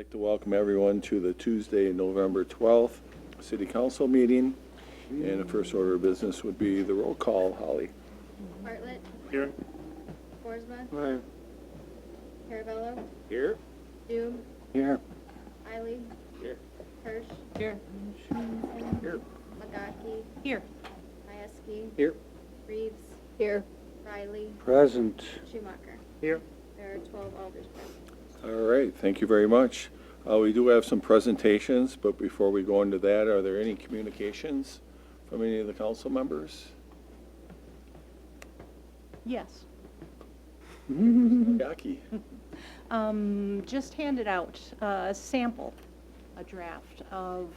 like to welcome everyone to the Tuesday, November 12th City Council meeting. And the first order of business would be the roll call. Holly. Bartlett. Here. Forsman. Hi. Caravello. Here. Doom. Here. Eiley. Here. Hirsch. Here. Stevenson. Here. Magaki. Here. Majewski. Here. Reeves. Here. Riley. Present. Schumacher. Here. There are 12 alders present. All right, thank you very much. We do have some presentations, but before we go into that, are there any communications from any of the council members? Yes. Yaki. Just handed out a sample, a draft of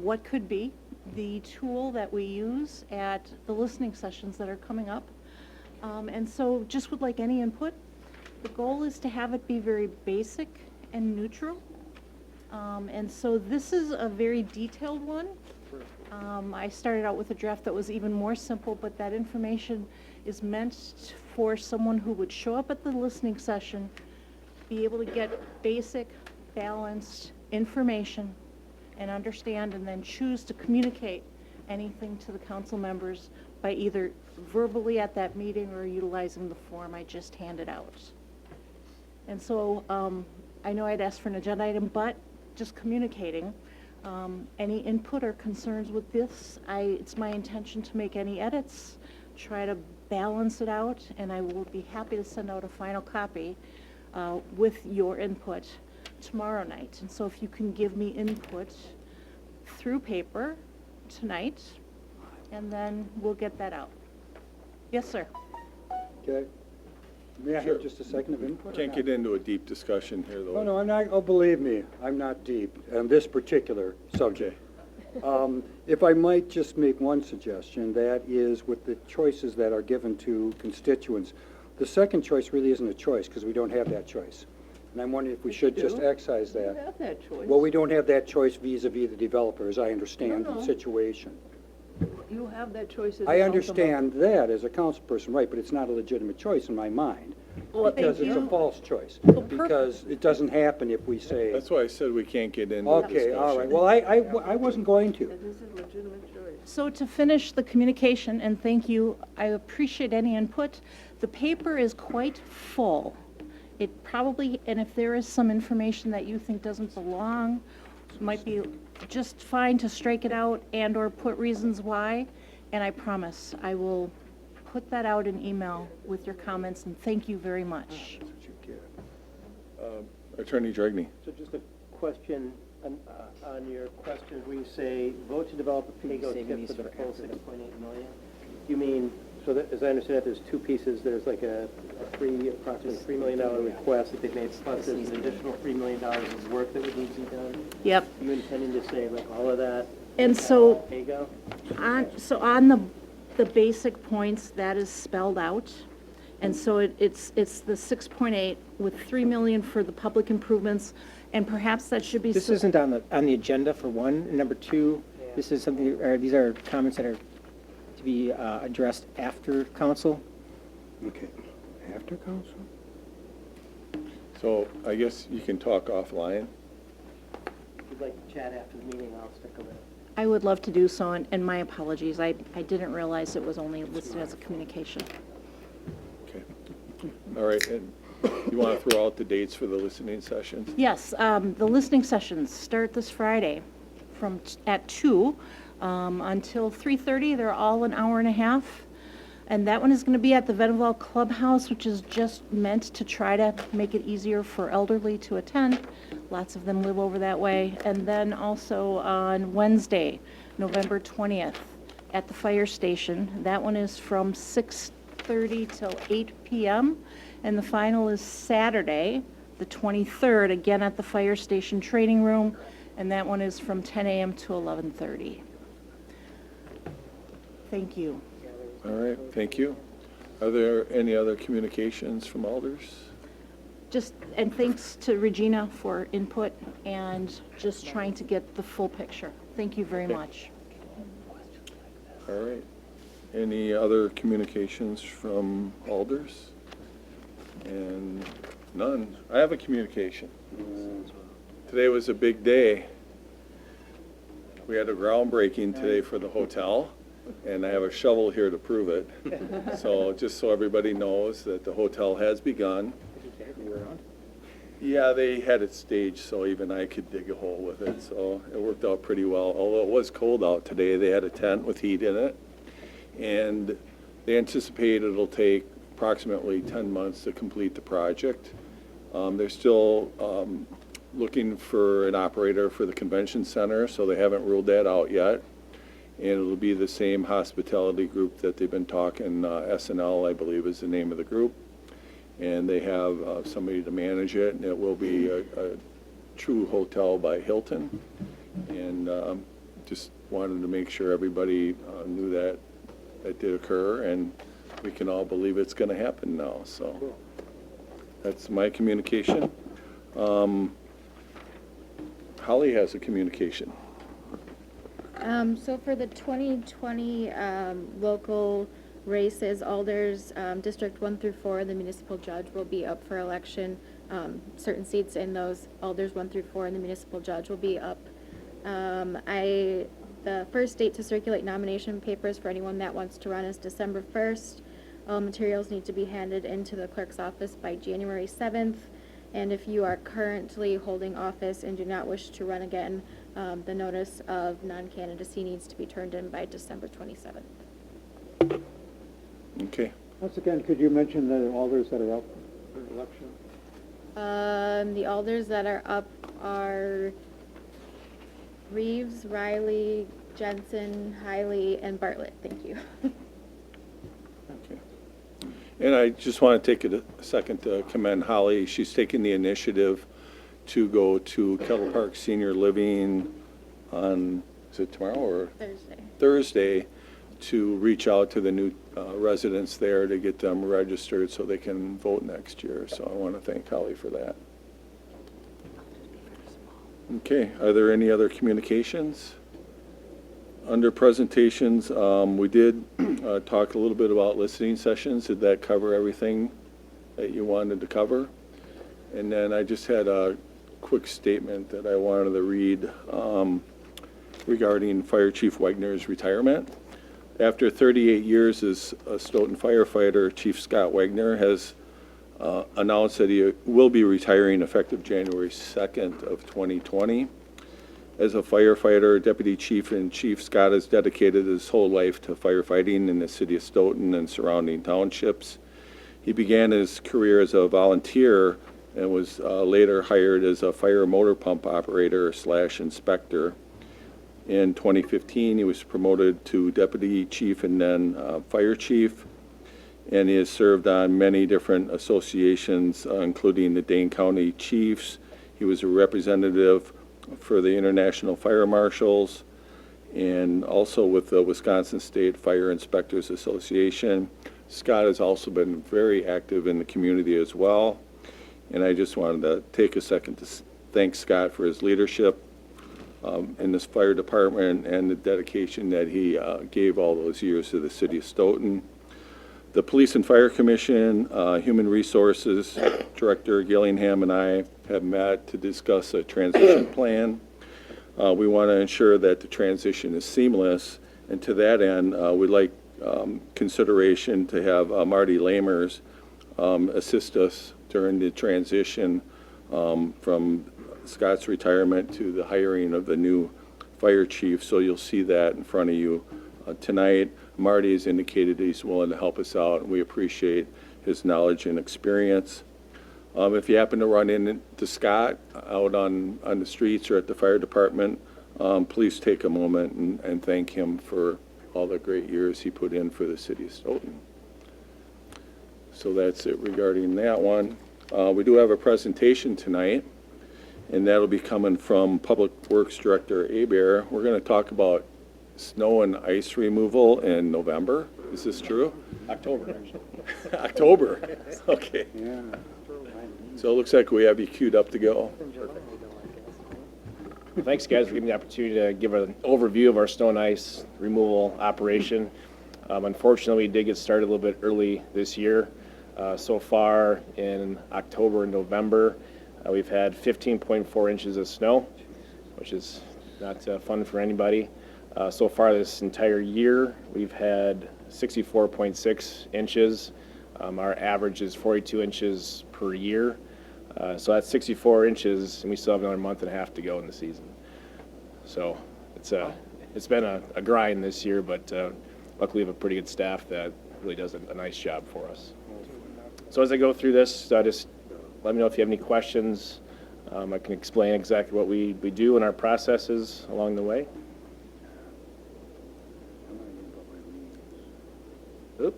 what could be the tool that we use at the listening sessions that are coming up. And so just would like any input. The goal is to have it be very basic and neutral. And so this is a very detailed one. I started out with a draft that was even more simple, but that information is meant for someone who would show up at the listening session, be able to get basic, balanced information and understand, and then choose to communicate anything to the council members by either verbally at that meeting or utilizing the form I just handed out. And so I know I'd asked for an agenda item, but just communicating any input or concerns with this. It's my intention to make any edits, try to balance it out, and I will be happy to send out a final copy with your input tomorrow night. And so if you can give me input through paper tonight, and then we'll get that out. Yes, sir. Okay. May I Sure. have just a second of input? or Can't not? get into a deep discussion here, though. Oh, no, I'm not, oh, believe me, I'm not deep on this particular subject. If I might just make one suggestion, that is with the choices that are given to constituents. The second choice really isn't a choice, because we don't have that choice. And I'm wondering if we should just excise You that. have that choice. Well, we don't have that choice vis-à-vis the developer, as I understand No, no. the situation. You have that choice as a I council understand that as a council person, right, but it's not a legitimate choice in my mind. Well, Because thank it's a you. false choice. Well, Because it doesn't happen if we say, That's why I said we can't get into a discussion. okay, all right, well, I wasn't going to. So to finish the communication, and thank you, I appreciate any input. The paper is quite full. It probably, and if there is some information that you think doesn't belong, might be just fine to strike it out and or put reasons why. And I promise I will put that out in email with your comments, and thank you very much. Attorney Dragney. So just a question on your question, where you say, vote to develop a pay-go tip for the full 6.8 million. You mean, so that, as I understand it, there's two pieces. There's like approximately $3 million request that they've made, plus there's an additional $3 million of work that would need to be done. Yep. You intending to say like all of that? And so Pay-go? on the basic points, that is spelled out. And so it's the 6.8 with 3 million for the public improvements, and perhaps that should be. This isn't on the agenda, for one. And number two, this is something, or these are comments that are to be addressed after council. Okay, after council? So I guess you can talk offline. If you'd like to chat after the meeting, I'll stick around. I would love to do so, and my apologies. I didn't realize it was only listed as a communication. Okay. All right, and you want to throw out the dates for the listening sessions? Yes, the listening sessions start this Friday at 2 until 3:30. They're all an hour and a half. And that one is going to be at the Venable Clubhouse, which is just meant to try to make it easier for elderly to attend. Lots of them live over that way. And then also on Wednesday, November 20th, at the fire station. That one is from 6:30 till 8 p.m. And the final is Saturday, the 23rd, again at the fire station training room. And that one is from 10 a.m. to 11:30. Thank you. All right, thank you. Are there any other communications from alders? And thanks to Regina for input and just trying to get the full picture. Thank you very much. All right. Any other communications from alders? And none. I have a communication. Today was a big day. We had a groundbreaking today for the hotel, and I have a shovel here to prove it. So just so everybody knows that the hotel has begun. Yeah, they had it staged so even I could dig a hole with it, so it worked out pretty well. Although it was cold out today, they had a tent with heat in it, and they anticipate it'll take approximately 10 months to complete the project. They're still looking for an operator for the convention center, so they haven't ruled that out yet. And it'll be the same hospitality group that they've been talking, SNL, I believe is the name of the group. And they have somebody to manage it, and it will be a true hotel by Hilton. And just wanted to make sure everybody knew that that did occur, and we can all believe it's going to happen now. So that's my communication. Holly has a communication. So for the 2020 local races, Alders, District 1 through 4, the municipal judge will be up for election. Certain seats in those Alders 1 through 4 and the municipal judge will be up. The first date to circulate nomination papers for anyone that wants to run is December 1st. All materials need to be handed into the clerk's office by January 7th. And if you are currently holding office and do not wish to run again, the notice of non-candidacy needs to be turned in by December 27th. Okay. Once again, could you mention the alders that are up for election? The alders that are up are Reeves, Riley, Jensen, Hiley, and Bartlett. Thank you. Okay. And I just want to take a second to commend Holly. She's taken the initiative to go to Kettle Park Senior Living on, is it tomorrow or? Thursday, to reach out to the new residents there to get them registered so they can vote next year. So I want to thank Holly for that. Okay, are there any other communications? Under presentations, we did talk a little bit about listening sessions. Did that cover everything that you wanted to cover? And then I just had a quick statement that I wanted to read regarding Fire Chief Wegner's retirement. After 38 years as a Stoughton firefighter, Chief Scott Wegner has announced that he will be retiring effective January 2nd of 2020. As a firefighter, Deputy Chief and Chief Scott has dedicated his whole life to firefighting in the city of Stoughton and surrounding townships. He began his career as a volunteer and was later hired as a fire motor pump operator / inspector. In 2015, he was promoted to Deputy Chief and then Fire Chief, and he has served on many different associations, including the Dane County Chiefs. He was a representative for the International Fire Marshals and also with the Wisconsin State Fire Inspectors Association. Scott has also been very active in the community as well, and I just wanted to take a second to thank Scott for his leadership in this fire department and the dedication that he gave all those years to the city of Stoughton. The Police and Fire Commission, Human Resources Director Gillingham and I have met to discuss a transition plan. We want to ensure that the transition is seamless, and to that end, we'd like consideration to have Marty Lamers assist us during the transition from Scott's retirement to the hiring of the new fire chief. So you'll see that in front of you tonight. Marty has indicated he's willing to help us out, and we appreciate his knowledge and experience. If you happen to run into Scott out on the streets or at the fire department, please take a moment and thank him for all the great years he put in for the city of Stoughton. So that's it regarding that one. We do have a presentation tonight, and that'll be coming from Public Works Director Abear. We're going to talk about snow and ice removal in November. Is this true? October, actually. October, okay. Yeah. So it looks like we have you queued up to go. Thanks, guys, for giving me the opportunity to give an overview of our snow and ice removal operation. Unfortunately, we did get started a little bit early this year. So far in October and November, We've had 15.4 inches of snow, which is not fun for anybody. So far this entire year, we've had 64.6 inches. Our average is 42 inches per year. So that's 64 inches, and we still have another month and a half to go in the season. So it's been a grind this year, but luckily we have a pretty good staff that really does a nice job for us. So as I go through this, just let me know if you have any questions. I can explain exactly what we do in our processes along the way. Oop.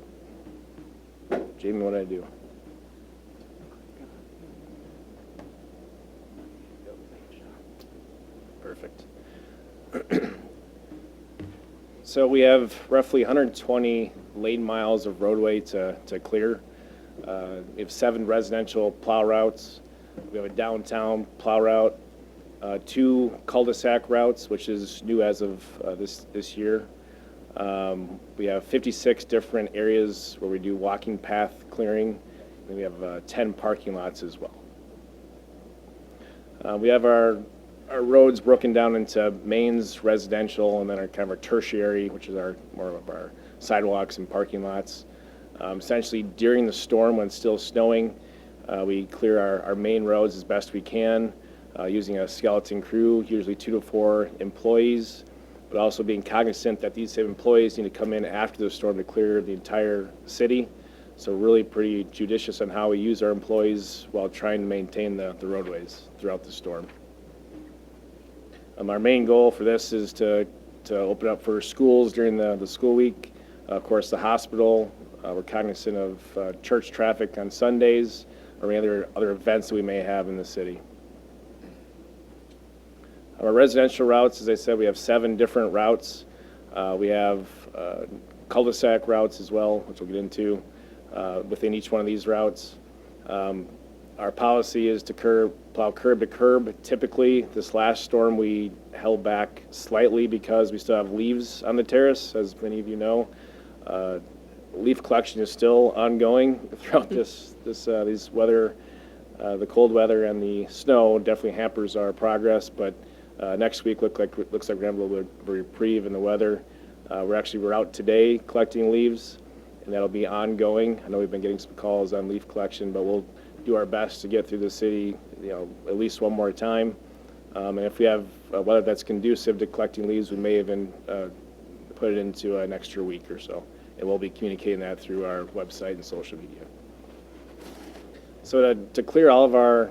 Jamie, what did I do? Perfect. So we have roughly 120 lane miles of roadway to clear. We have 7 residential plow routes. We have a downtown plow route, 2 cul-de-sac routes, which is new as of this year. We have 56 different areas where we do walking path clearing, and we have 10 parking lots as well. We have our roads broken down into mains, residential, and then our kind of our tertiary, which is more of our sidewalks and parking lots. Essentially, during the storm, when it's still snowing, we clear our main roads as best we can using a skeleton crew, usually 2 to 4 employees, but also being cognizant that these same employees need to come in after the storm to clear the entire city. So really pretty judicious on how we use our employees while trying to maintain the roadways throughout the storm. Our main goal for this is to open up for schools during the school week. Of course, the hospital, we're cognizant of church traffic on Sundays or any other events that we may have in the city. Our residential routes, as I said, we have 7 different routes. We have cul-de-sac routes as well, which we'll get into within each one of these routes. Our policy is to plow curb to curb. Typically, this last storm, we held back slightly because we still have leaves on the terrace, as many of you know. Leaf collection is still ongoing throughout these weather. The cold weather and the snow definitely hampers our progress, but next week looks like we're going to have a little bit of a reprieve in the weather. We're out today collecting leaves, and that'll be ongoing. I know we've been getting some calls on leaf collection, but we'll do our best to get through the city, at least one more time. And if we have weather that's conducive to collecting leaves, we may even put it into an extra week or so. And we'll be communicating that through our website and social media. So to clear all of our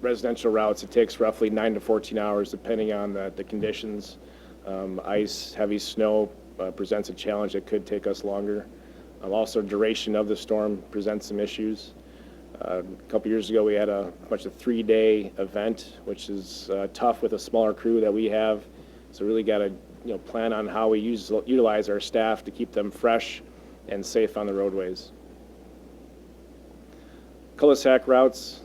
residential routes, it takes roughly 9 to 14 hours, depending on the conditions. Ice, heavy snow presents a challenge that could take us longer. Also, duration of the storm presents some issues. A couple years ago, we had a 3-day event, which is tough with a smaller crew that we have. So really got to plan on how we utilize our staff to keep them fresh and safe on the roadways. Cul-de-sac routes,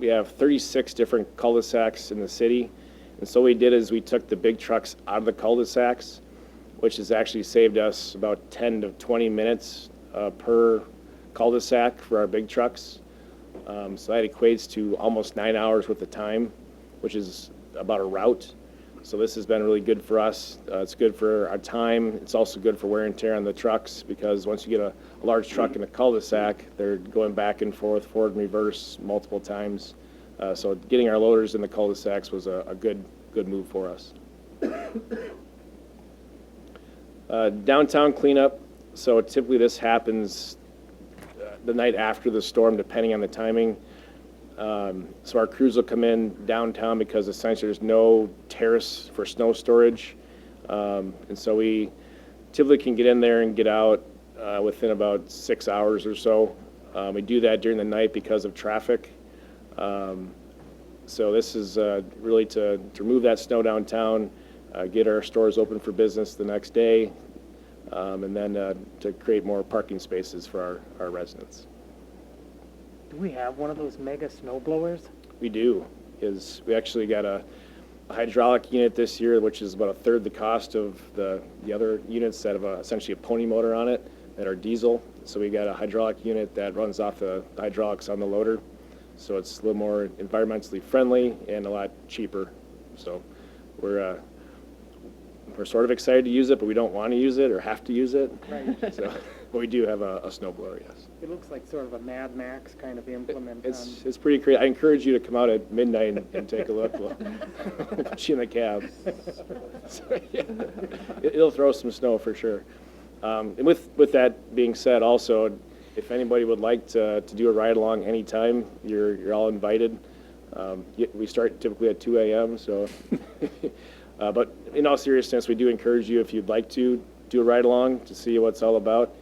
we have 36 different cul-de-sacs in the city. And so what we did is we took the big trucks out of the cul-de-sacs, which has actually saved us about 10 to 20 minutes per cul-de-sac for our big trucks. So that equates to almost 9 hours worth of time, which is about a route. So this has been really good for us. It's good for our time. It's also good for wear and tear on the trucks, because once you get a large truck in a cul-de-sac, they're going back and forth, forward and reverse multiple times. So getting our loaders in the cul-de-sacs was a good move for us. Downtown cleanup. So typically this happens the night after the storm, depending on the timing. So our crews will come in downtown because essentially there's no terrace for snow storage. And so we typically can get in there and get out within about 6 hours or so. We do that during the night because of traffic. So this is really to remove that snow downtown, get our stores open for business the next day, and then to create more parking spaces for our residents. Do we have one of those mega snow blowers? We do. We actually got a hydraulic unit this year, which is about a third the cost of the other units that have essentially a pony motor on it that are diesel. So we got a hydraulic unit that runs off the hydraulics on the loader. So it's a little more environmentally friendly and a lot cheaper. So we're sort of excited to use it, but we don't want to use it or have to use it. Right. So, but we do have a snow blower, yes. It looks like sort of a Mad Max kind of implement. It's pretty crazy. I encourage you to come out at midnight and take a look. We'll put you in the cab. So, yeah, it'll throw some snow for sure. And with that being said, also, if anybody would like to do a ride along anytime, you're all invited. We start typically at 2 a.m. So, but in all seriousness, we do encourage you if you'd like to do a ride along to see what it's all about.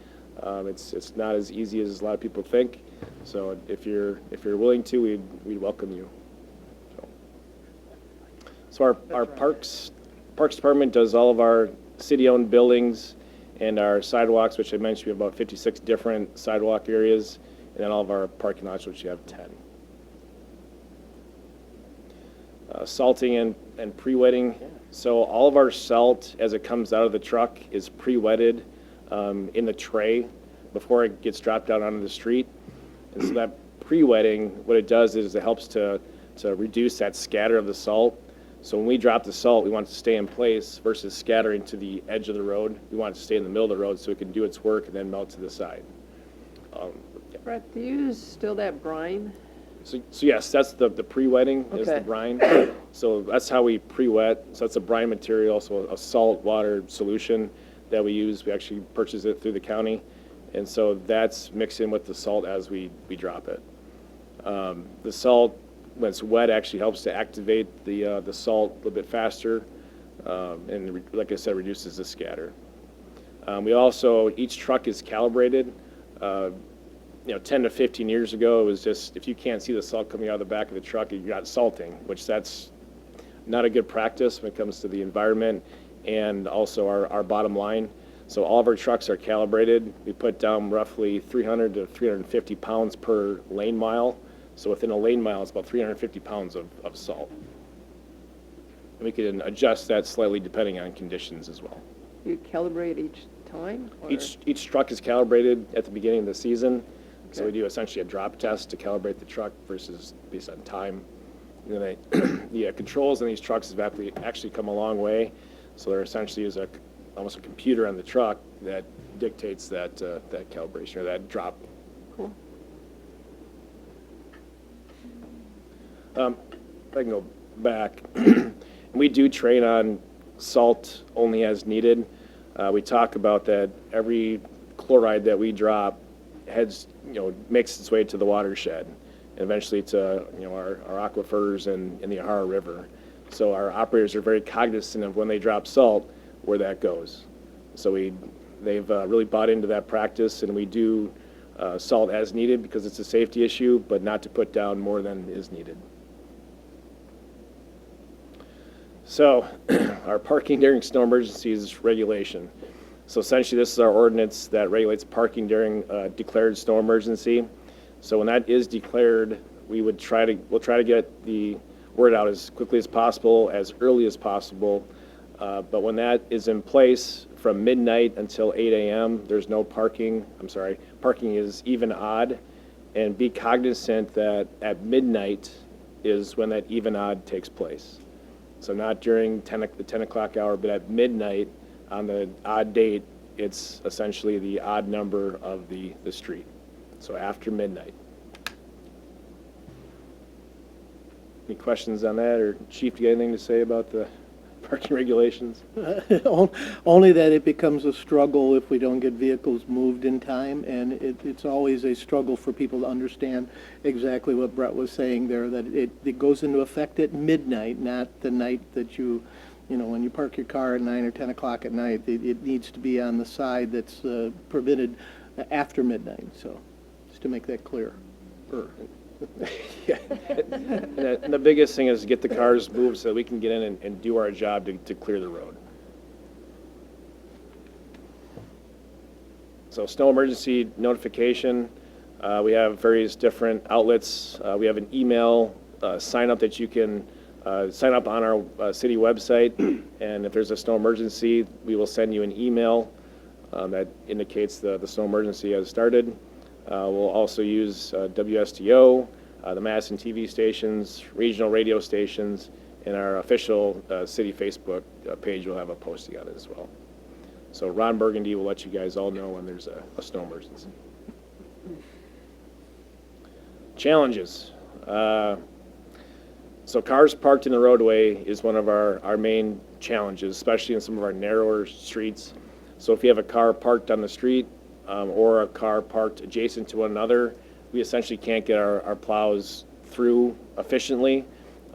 It's not as easy as a lot of people think. So if you're willing to, we'd welcome you. So our Parks Department does all of our city-owned buildings and our sidewalks, which I mentioned, we have about 56 different sidewalk areas, and then all of our parking lots, which you have 10. Salting and pre-wetting. So all of our salt, as it comes out of the truck, is pre-wetted in the tray before it gets dropped out onto the street. And so that pre-wetting, what it does is it helps to reduce that scatter of the salt. So when we drop the salt, we want it to stay in place versus scattering to the edge of the road. We want it to stay in the middle of the road so it can do its work and then melt to the side. Brett, do you use still that brine? So yes, that's the pre-wetting is the Okay. brine. So that's how we pre-wet. So that's a brine material, so a salt water solution that we use. We actually purchase it through the county. And so that's mixed in with the salt as we drop it. The salt, when it's wet, actually helps to activate the salt a little bit faster. And like I said, reduces the scatter. We also, each truck is calibrated. 10 to 15 years ago, it was just, if you can't see the salt coming out of the back of the truck, you got salting, which that's not a good practice when it comes to the environment and also our bottom line. So all of our trucks are calibrated. We put down roughly 300 to 350 pounds per lane mile. So within a lane mile, it's about 350 pounds of salt. And we can adjust that slightly depending on conditions as well. You calibrate each time? Or? Each truck is calibrated at the beginning of the season. So we Okay. do essentially a drop test to calibrate the truck versus based on time. And then the controls in these trucks have actually come a long way. So they're essentially almost a computer on the truck that dictates that calibration or that drop. Cool. If I can go back, we do train on salt only as needed. We talk about that every chloride that we drop makes its way to the watershed, and eventually to our aquifers and in the Ahara River. So our operators are very cognizant of when they drop salt, where that goes. So they've really bought into that practice, and we do salt as needed because it's a safety issue, but not to put down more than is needed. So our parking during snow emergencies regulation. So essentially, this is our ordinance that regulates parking during a declared snow emergency. So when that is declared, we'll try to get the word out as quickly as possible, as early as possible. But when that is in place, from midnight until 8 a.m., there's no parking. Parking is even odd. And be cognizant that at midnight is when that even odd takes place. So not during the 10 o'clock hour, but at midnight on the odd date, it's essentially the odd number of the street. So after midnight. Any questions on that, or Chief, do you have anything to say about the parking regulations? Only that it becomes a struggle if we don't get vehicles moved in time, and it's always a struggle for people to understand exactly what Brett was saying there, that it goes into effect at midnight, not the night that when you park your car at 9 or 10 o'clock at night. It needs to be on the side that's permitted after midnight, so just to make that clear. Yeah. And the biggest thing is get the cars moved so that we can get in and do our job to clear the road. So snow emergency notification, we have various different outlets. We have an email sign up that you can sign up on our city website, and if there's a snow emergency, we will send you an email that indicates the snow emergency has started. We'll also use WSDO. the Madison TV stations, regional radio stations, and our official city Facebook page will have a posting on it as well. So Ron Burgundy will let you guys all know when there's a snow emergency. Challenges. So cars parked in the roadway is one of our main challenges, especially in some of our narrower streets. So if you have a car parked on the street or a car parked adjacent to one another, we essentially can't get our plows through efficiently.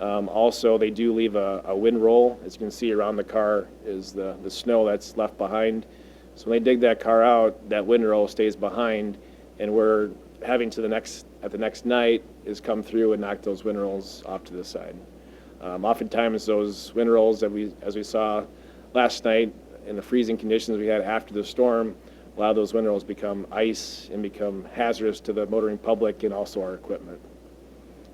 Also, they do leave a windroll. As you can see around the car is the snow that's left behind. So when they dig that car out, that windroll stays behind, and we're having to at the next night is come through and knock those windrolls off to the side. Oftentimes those windrolls that as we saw last night in the freezing conditions we had after the storm, a lot of those windrolls become ice and become hazardous to the motoring public and also our equipment.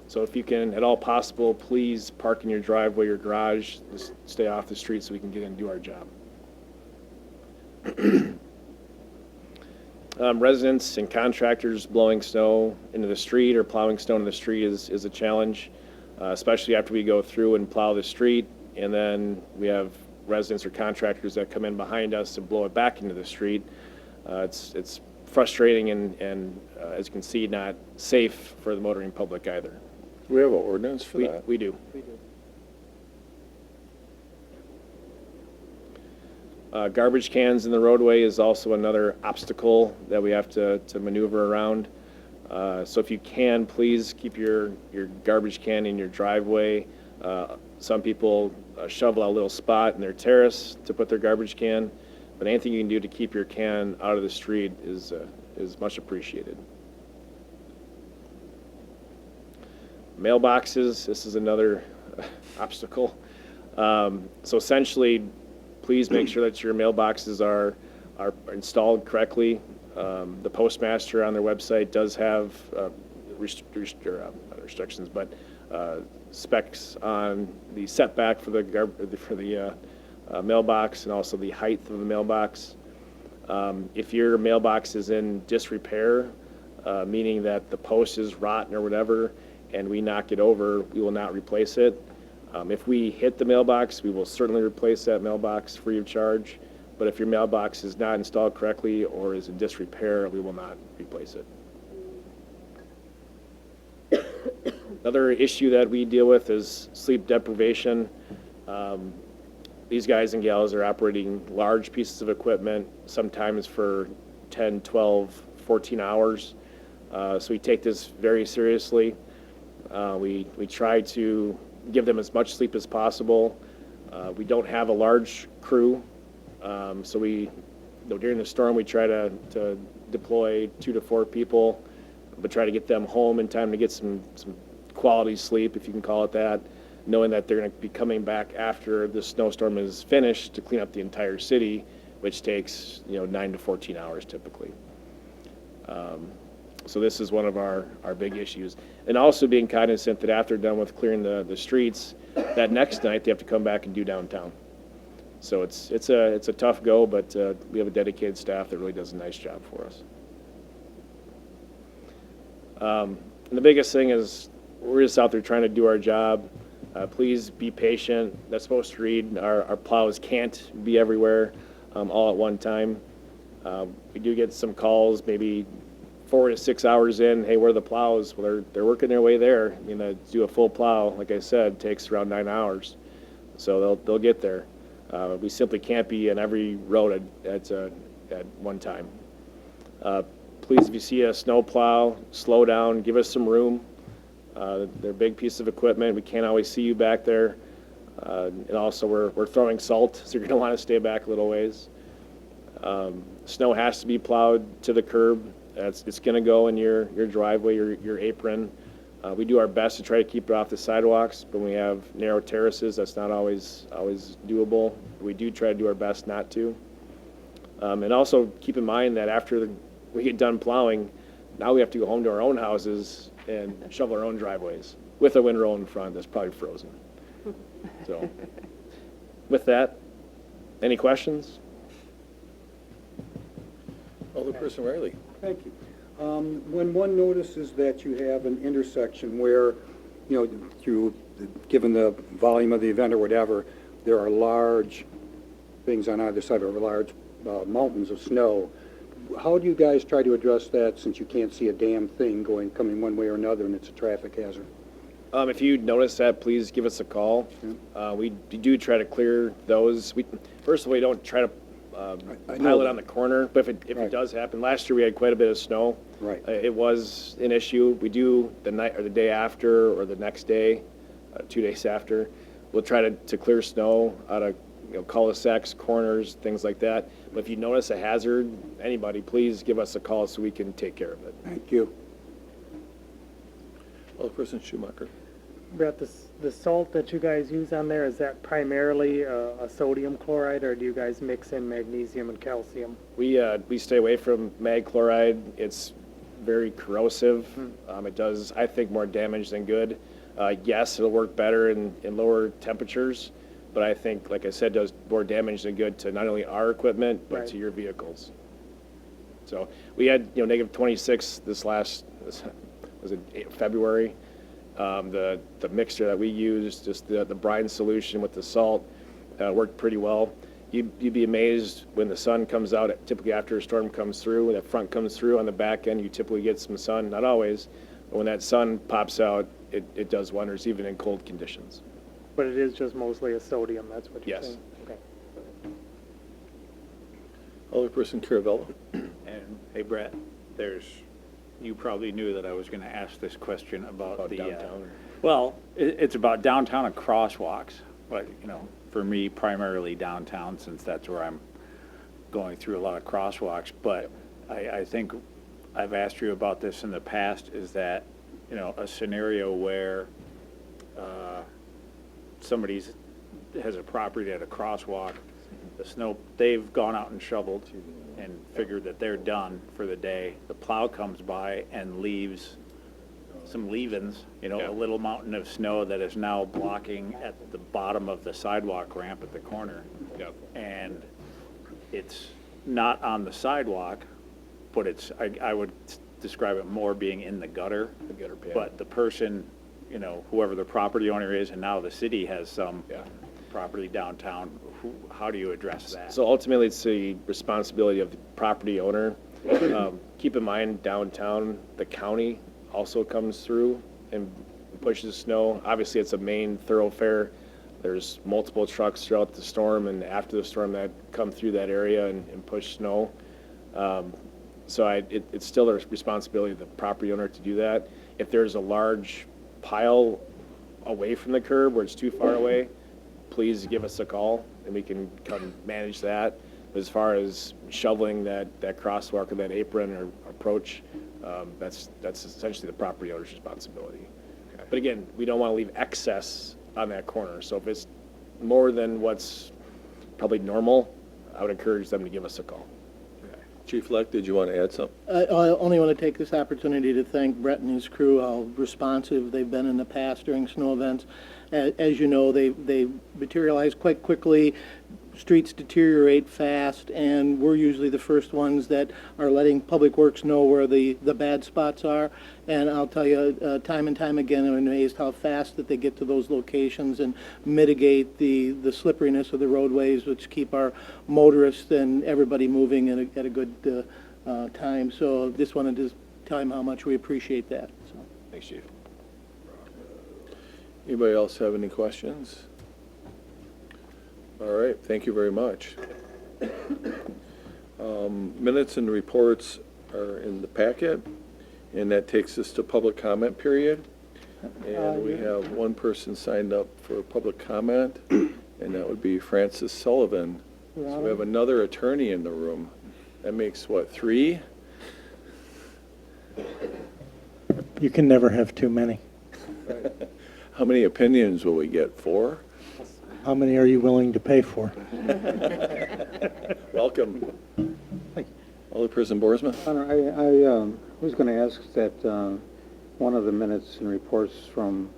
So if you can, at all possible, please park in your driveway or garage, just stay off the street so we can get in and do our job. Residents and contractors blowing snow into the street or plowing snow into the street is a challenge, especially after we go through and plow the street, and then we have residents or contractors that come in behind us to blow it back into the street. It's frustrating and as you can see, not safe for the motoring public either. Do we have an ordinance for that? We do. Garbage cans in the roadway is also another obstacle that we have to maneuver around. So if you can, please keep your garbage can in your driveway. Some people shovel out a little spot in their terrace to put their garbage can, but anything you can do to keep your can out of the street is much appreciated. Mailboxes, this is another obstacle. So essentially, please make sure that your mailboxes are installed correctly. The postmaster on their website does have not restrictions, but specs on the setback for the mailbox and also the height of the mailbox. If your mailbox is in disrepair, meaning that the post is rotten or whatever, and we knock it over, we will not replace it. If we hit the mailbox, we will certainly replace that mailbox free of charge. But if your mailbox is not installed correctly or is in disrepair, we will not replace it. Another issue that we deal with is sleep deprivation. These guys and gals are operating large pieces of equipment, sometimes for 10, 12, 14 hours. So we take this very seriously. We try to give them as much sleep as possible. We don't have a large crew, so during the storm we try to deploy 2 to 4 people, but try to get them home in time to get some quality sleep, if you can call it that, knowing that they're going to be coming back after the snowstorm is finished to clean up the entire city, which takes 9 to 14 hours typically. So this is one of our big issues. And also being cognizant that after they're done with clearing the streets, that next night they have to come back and do downtown. So it's a tough go, but we have a dedicated staff that really does a nice job for us. And the biggest thing is we're just out there trying to do our job. Please be patient. That's supposed to read. Our plows can't be everywhere all at one time. We do get some calls, maybe 4 to 6 hours in, hey, where are the plows? Well, they're working their way there. To do a full plow, like I said, takes around 9 hours. So they'll get there. We simply can't be on every road at one time. Please, if you see a snow plow, slow down, give us some room. They're a big piece of equipment. We can't always see you back there. And also we're throwing salt, so you're going to want to stay back a little ways. Snow has to be plowed to the curb. It's going to go in your driveway, your apron. We do our best to try to keep it off the sidewalks, but when we have narrow terraces, that's not always doable. We do try to do our best not to. And also keep in mind that after we get done plowing, now we have to go home to our own houses and shovel our own driveways with a windrow in front that's probably frozen. So with that, any questions? Alderperson Riley. Thank you. When one notices that you have an intersection where, given the volume of the event or whatever, there are large things on either side, or large mountains of snow, how do you guys try to address that, since you can't see a damn thing coming one way or another, and it's a traffic hazard? If you notice that, please give us a call. We do try to clear those. First of all, we don't try to I know pile it that. on the corner, but if Right. it does happen, last year we had quite a bit of snow. Right. It was an issue. We do the night or the day after or the next day, 2 days after, we'll try to clear snow out of cul-de-sacs, corners, things like that. But if you notice a hazard, anybody, please give us a call so we can take care of it. Thank you. Alderperson Schumacher. Brett, the salt that you guys use on there, is that primarily a sodium chloride, or do you guys mix in magnesium and calcium? We stay away from mag chloride. It's very corrosive. It does, I think, more damage than good. Yes, it'll work better in lower temperatures, but I think, like I said, does more damage than good to not only our equipment, but Right. to your vehicles. So we had, negative 26 was it February? The mixture that we used, just the brine solution with the salt, worked pretty well. You'd be amazed when the sun comes out, typically after a storm comes through, when that front comes through on the back end, you typically get some sun, not always, but when that sun pops out, it does wonders, even in cold conditions. But it is just mostly a sodium, that's what you're Yes. saying? Okay. Alderperson Caravello. And, hey, Brett, you probably knew that I was going to ask this question about the... downtown, or- Well, it's about downtown and crosswalks, but, for me, primarily downtown, since that's where I'm going through a lot of crosswalks. But I think I've asked you about this in the past, is that, a scenario where somebody has a property at a crosswalk, the snow, they've gone out and shoveled and figured that they're done for the day. The plow comes by and leaves some leavings, a little mountain of snow that is now blocking at the bottom of the sidewalk ramp at the corner. Yep. And it's not on the sidewalk, but I would describe it more being in the gutter. The gutter pan. But the person, whoever the property owner is, and now the city has some Yeah. property downtown, how do you address that? So ultimately, it's the responsibility of the property owner. Keep in mind, downtown, the county also comes through and pushes snow. Obviously, it's a main thoroughfare. There's multiple trucks throughout the storm and after the storm that come through that area and push snow. It's still the responsibility of the property owner to do that. If there's a large pile away from the curb where it's too far away, please give us a call and we can come manage that. As far as shoveling that crosswalk or that apron or approach, that's essentially the property owner's responsibility. Okay. But again, we don't want to leave excess on that corner. So if it's more than what's probably normal, I would encourage them to give us a call. Chief Leck, did you want to add something? I only want to take this opportunity to thank Brett and his crew, how responsive they've been in the past during snow events. As you know, they materialize quite quickly, streets deteriorate fast, and we're usually the first ones that are letting Public Works know where the bad spots are. And I'll tell you, time and time again, I'm amazed how fast that they get to those locations and mitigate the slipperiness of the roadways, which keep our motorists and everybody moving at a good time. So just wanted to tell him how much we appreciate that. So. Thanks, Chief. Anybody else have any questions? All right, thank you very much. Minutes and reports are in the packet, and that takes us to public comment period. And we have one person signed up for public comment, and that would be Francis Sullivan. So we have another attorney in the room. That makes, what, 3? You can never have too many. How many opinions will we get? 4? How many are you willing to pay for? Welcome. Alderperson Boersma. Honor, I was going to ask that one of the minutes and reports from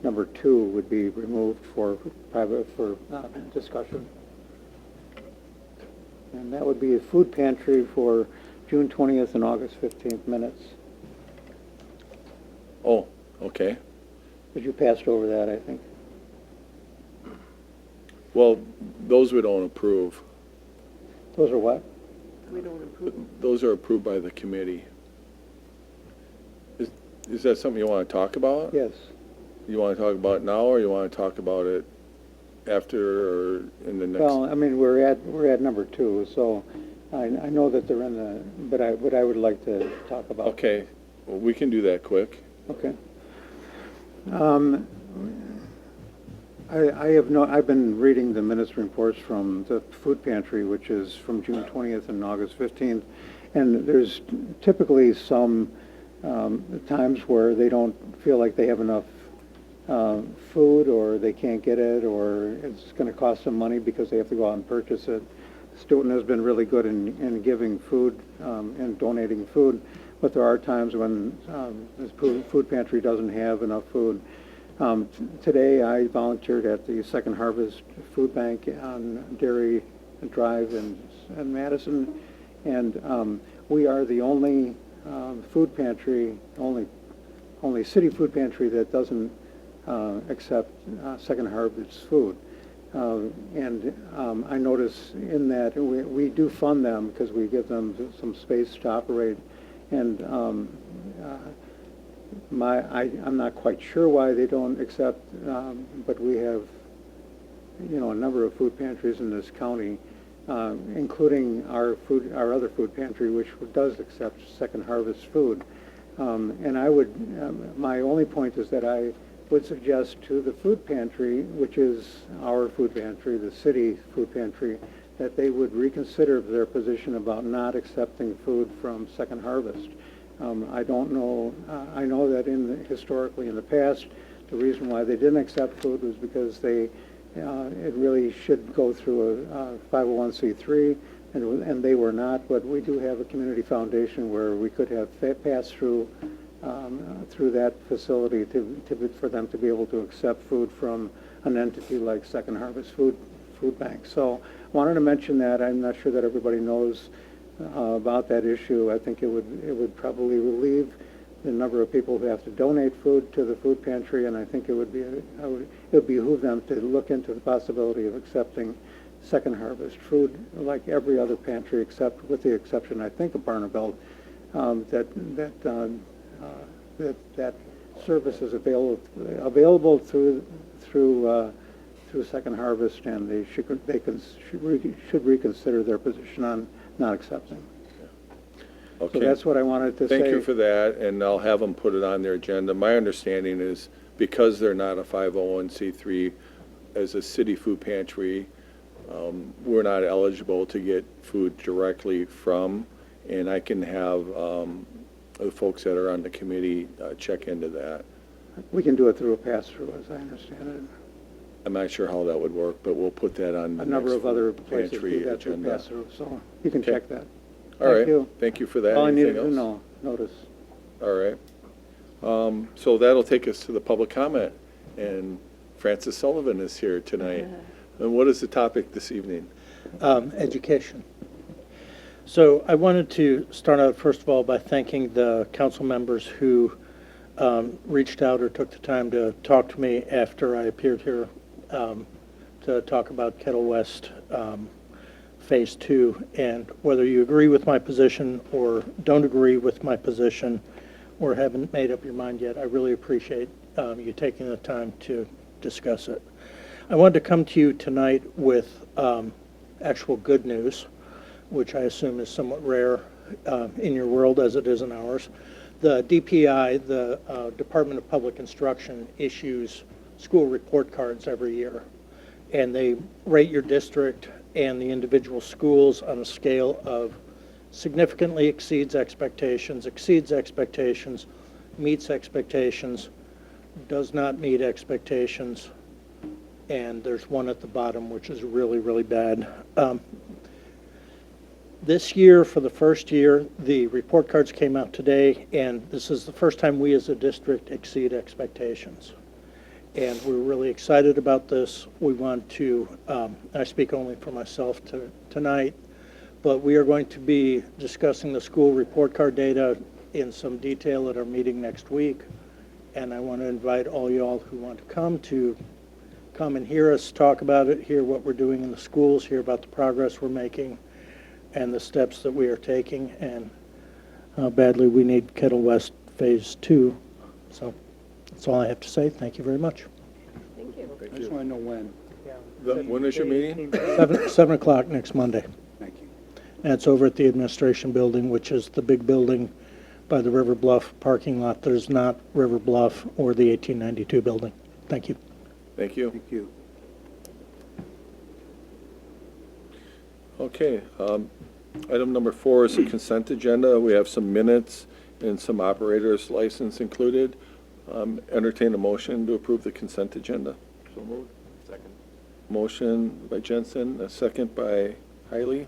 number 2 would be removed for private, for discussion. And that would be a food pantry for June 20th and August 15th minutes. Oh, okay. But you passed over that, I think. Well, those we don't approve. Those are what? Those are approved by the committee. Is that something you want to talk about? Yes. You want to talk about it now, or you want to talk about it after, or in the next? Well, I mean, we're at number 2, so I know that they're in the, but I would like to talk about. Okay, well, we can do that quick. Okay. I've been reading the minutes reports from the food pantry, which is from June 20th and August 15th, and there's typically some times where they don't feel like they have enough food, or they can't get it, or it's going to cost them money because they have to go out and purchase it. Stoughton has been really good in giving food and donating food, but there are times when the food pantry doesn't have enough food. Today, I volunteered at the Second Harvest Food Bank on Dairy Drive in Madison, and we are the only food pantry, only city food pantry that doesn't accept Second Harvest food. And I notice in that we do fund them because we give them some space to operate, and I'm not quite sure why they don't accept, but we have, a number of food pantries in this county, including our other food pantry, which does accept Second Harvest food. And I would, my only point is that I would suggest to the food pantry, which is our food pantry, the city food pantry, that they would reconsider their position about not accepting food from Second Harvest. I don't know, I know that historically in the past, the reason why they didn't accept food was because it really should go through a 501c3, and they were not, but we do have a community foundation where we could have passed through that facility for them to be able to accept food from an entity like Second Harvest Food Bank. So I wanted to mention that. I'm not sure that everybody knows about that issue. I think it would probably relieve the number of people who have to donate food to the food pantry, and I think it would behoove them to look into the possibility of accepting Second Harvest food like every other pantry, except with the exception, I think, of Barneveld, that service is available through Second Harvest, and they should reconsider their position on not accepting. Okay. So that's what I wanted to say. Thank you for that, and I'll have them put it on their agenda. My understanding is because they're not a 501c3 as a city food pantry, we're not eligible to get food directly from, and I can have the folks that are on the committee check into that. We can do it through a pass-through, as I understand it. I'm not sure how that would work, but we'll put that on the A number next of other food places pantry do that through agenda. pass-through, so you can Okay. check that. All right. Thank you. Thank you for that. All I needed Anything to else? notice. All right. So that'll take us to the public comment, and Francis Sullivan is here tonight. And what is the topic this evening? Education. So I wanted to start out, first of all, by thanking the council members who reached out or took the time to talk to me after I appeared here to talk about Kettle West Phase 2. And whether you agree with my position or don't agree with my position or haven't made up your mind yet, I really appreciate you taking the time to discuss it. I wanted to come to you tonight with actual good news, which I assume is somewhat rare in your world as it is in ours. The DPI, the Department of Public Instruction, issues school report cards every year, and they rate your district and the individual schools on a scale of significantly exceeds expectations, meets expectations, does not meet expectations, and there's one at the bottom which is really, really bad. This year, for the first year, the report cards came out today, and this is the first time we as a district exceed expectations. And we're really excited about this. We want to, I speak only for myself tonight, But we are going to be discussing the school report card data in some detail at our meeting next week. And I want to invite all y'all who want to come and hear us talk about it, hear what we're doing in the schools, hear about the progress we're making and the steps that we are taking, and how badly we need Kettle West Phase 2. So that's all I have to say. Thank you very much. Thank you. I just want to know when. When is your meeting? 7 o'clock next Monday. Thank you. And it's over at the administration building, which is the big building by the River Bluff parking lot that is not River Bluff or the 1892 building. Thank you. Thank you. Thank you. Okay, item number 4 is the consent agenda. We have some minutes and some operator's license included. Entertain a motion to approve the consent agenda. So moved. Second. Motion by Jensen, a second by Hiley.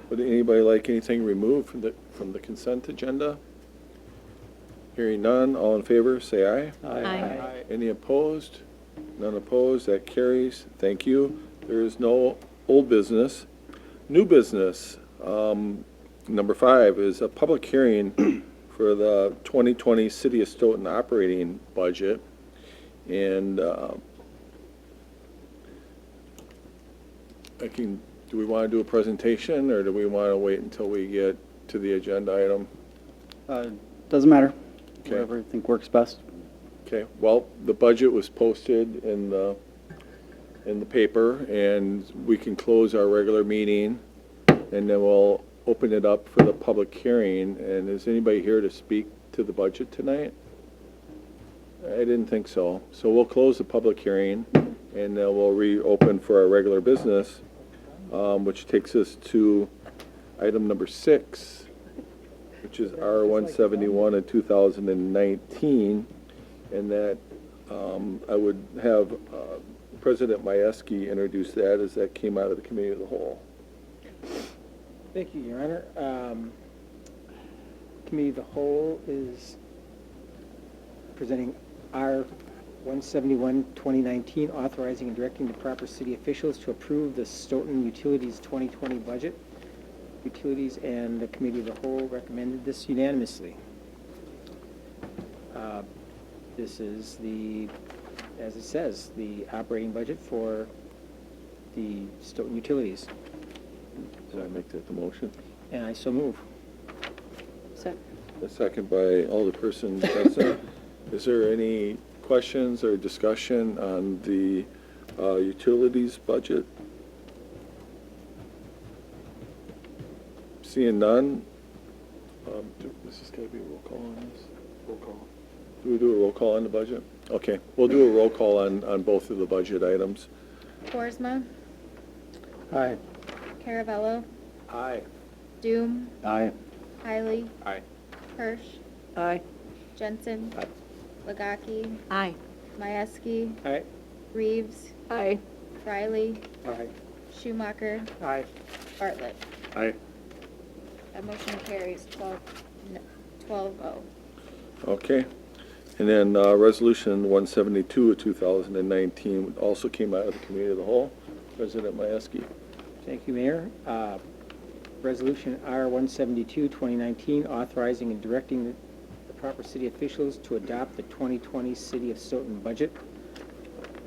Would anybody like anything removed from the consent agenda? Hearing none, all in favor, say aye. Aye. Any opposed? None opposed, that carries. Thank you. There is no old business. New business, number 5 is a public hearing for the 2020 City of Stoughton operating budget. And do we want to do a presentation, or do we want to wait until we get to the agenda item? Doesn't matter. Okay. Whatever you think works best. Okay, well, the budget was posted in the paper, and we can close our regular meeting, and then we'll open it up for the public hearing. And is anybody here to speak to the budget tonight? I didn't think so. So we'll close the public hearing, and then we'll reopen for our regular business, which takes us to item number 6, which is R-171 in 2019. And that I would have President Majewski introduce that, as that came out of the Committee of the Whole. Thank you, Your Honor. Committee of the Whole is presenting R-171, 2019, authorizing and directing the proper city officials to approve the Stoughton Utilities 2020 budget. Utilities and the Committee of the Whole recommended this unanimously. This is the, as it says, the operating budget for the Stoughton Utilities. Did I make that the motion? And I so move. A second by Alderperson Jensen. Is there any questions or discussion on the utilities budget? Seeing none, this is going to be a roll call on this? Roll call. Do we do a roll call on the budget? Okay, we'll do a roll call on both of the budget items. Boersma, Aye. Caravello, Aye. Doom, Aye. Hiley, Aye. Hirsch, Aye. Jensen, Legaki, Aye. Majewski, Aye. Reeves, Aye. Riley, Aye. Schumacher, Aye. Bartlett. Aye. That motion carries 12-0. Okay. And then Resolution 172 of 2019 also came out of the Committee of the Whole. President Majewski. Thank you, Mayor. Resolution R-172, 2019, authorizing and directing the proper city officials to adopt the 2020 City of Stoughton budget,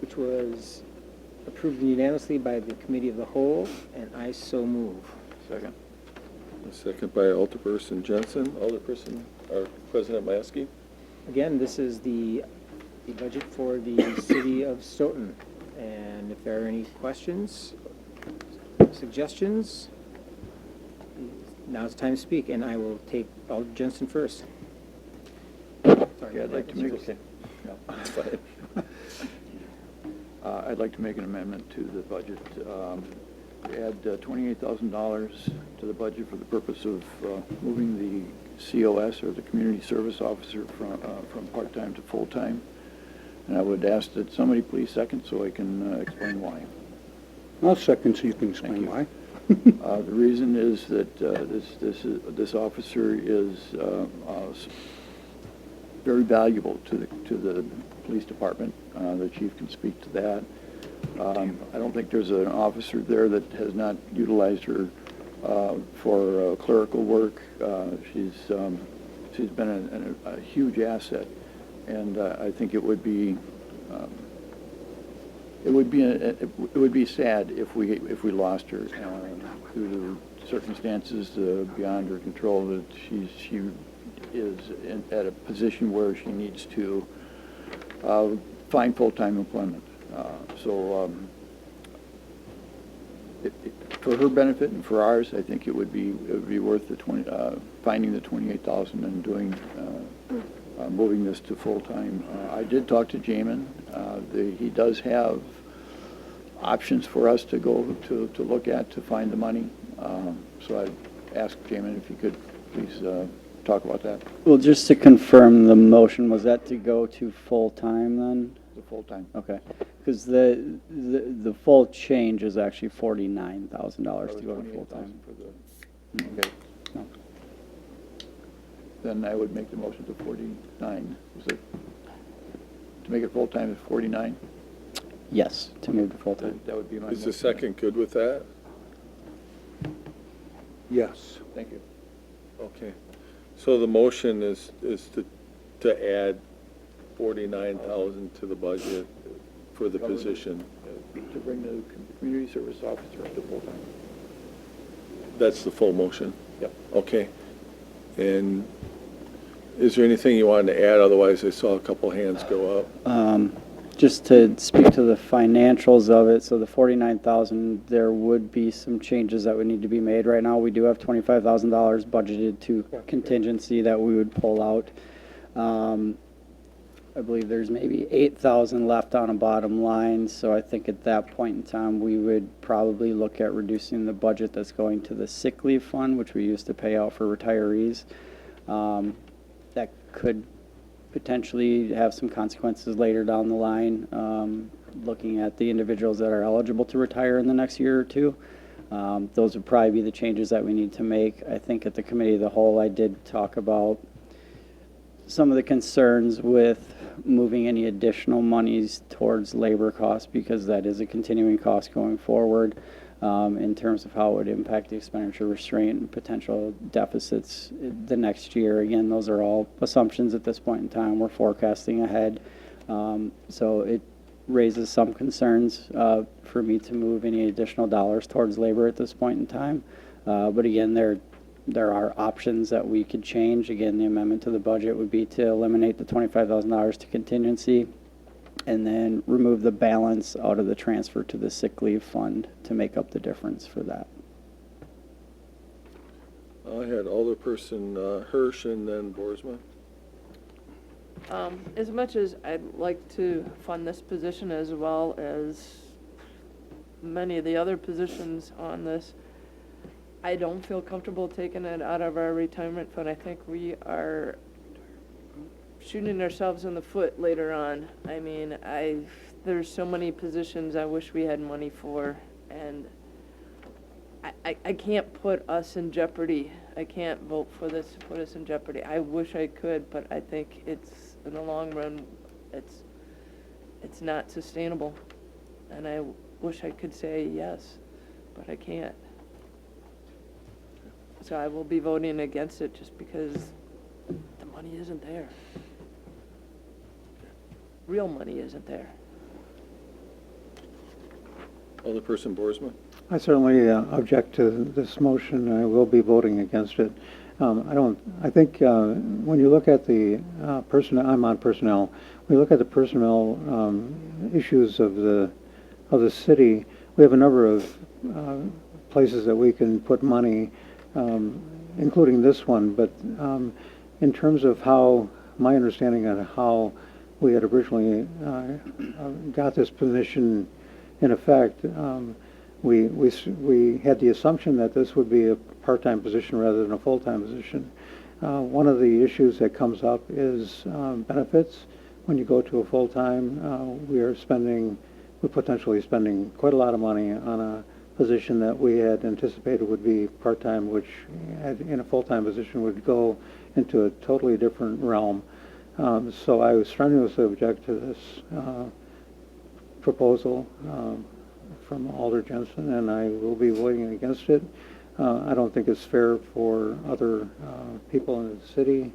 which was approved unanimously by the Committee of the Whole, and I so move. Second. A second by Alderperson Jensen. Alderperson, or President Majewski. Again, this is the budget for the City of Stoughton, and if there are any questions, suggestions, now's the time to speak, and I will take Alder Jensen first. Okay, I'd like to make, I'd like to make an amendment to the budget, add $28,000 to the budget for the purpose of moving the COS, or the Community Service Officer, from part-time to full-time. And I would ask that somebody please second so I can explain why. I'll second so you can explain why. The reason is that this officer is very valuable to the police department. The chief can speak to that. I don't think there's an officer there that has not utilized her for clerical work. She's been a huge asset, and I think it would be sad if we lost her due to circumstances beyond her control. That she is at a position where she needs to find full-time employment. For her benefit and for ours, I think it would be worth the finding the 28,000 and doing moving this to full-time. I did talk to Jamin. He does have options for us to go to look at to find the money. So I'd ask Jamin if he could please talk about that. Well, just to confirm, the motion, was that to go to full-time then? The full-time. Okay, because the full change is actually $49,000 to go to full-time. Okay. No. Then I would make the motion to 49. Was it, to make it full-time is 49? Yes, to move to full-time. That would be my Is the motion. second good with that? Yes. Thank you. Okay. So the motion is to add 49,000 to the budget for the position. To bring the community service officer up to full-time. That's the full motion? Yep. Okay. And is there anything you wanted to add? Otherwise, I saw a couple hands go up. Just to speak to the financials of it, so the 49,000, there would be some changes that would need to be made. Right now, we do have $25,000 budgeted to contingency that we would pull out. I believe there's maybe 8,000 left on a bottom line, so I think at that point in time, we would probably look at reducing the budget that's going to the sick leave fund, which we used to pay out for retirees. That could potentially have some consequences later down the line, looking at the individuals that are eligible to retire in the next year or two. Those would probably be the changes that we need to make. I think at the committee of the whole, I did talk about some of the concerns with moving any additional monies towards labor costs, because that is a continuing cost going forward, in terms of how it would impact the expenditure restraint and potential deficits the next year. Again, those are all assumptions at this point in time. We're forecasting ahead. So it raises some concerns for me to move any additional dollars towards labor at this point in time. But again, there are options that we could change. Again, the amendment to the budget would be to eliminate the $25,000 to contingency and then remove the balance out of the transfer to the sick leave fund to make up the difference for that. I had Alderperson Hirsch and then Boersma. As much as I'd like to fund this position as well as many of the other positions on this, I don't feel comfortable taking it out of our retirement fund. I think we are shooting ourselves in the foot later on. I mean, there's so many positions I wish we had money for, and I can't put us in jeopardy. I can't vote for this to put us in jeopardy. I wish I could, but I think it's, in the long run, it's not sustainable. And I wish I could say yes, but I can't. So I will be voting against it just because the money isn't there. Real money isn't there. Alderperson Boersma. I certainly object to this motion. I will be voting against it. I think when you look at the personnel, I'm on personnel. When you look at the personnel issues of the city, we have a number of places that we can put money, including this one. But in terms of how, my understanding on how we had originally got this position in effect, we had the assumption that this would be a part-time position rather than a full-time position. One of the issues that comes up is benefits. When you go to a full-time, we're potentially spending quite a lot of money on a position that we had anticipated would be part-time, which in a full-time position would go into a totally different realm. So I strenuously object to this proposal from Alder Jensen, and I will be voting against it. I don't think it's fair for other people in the city,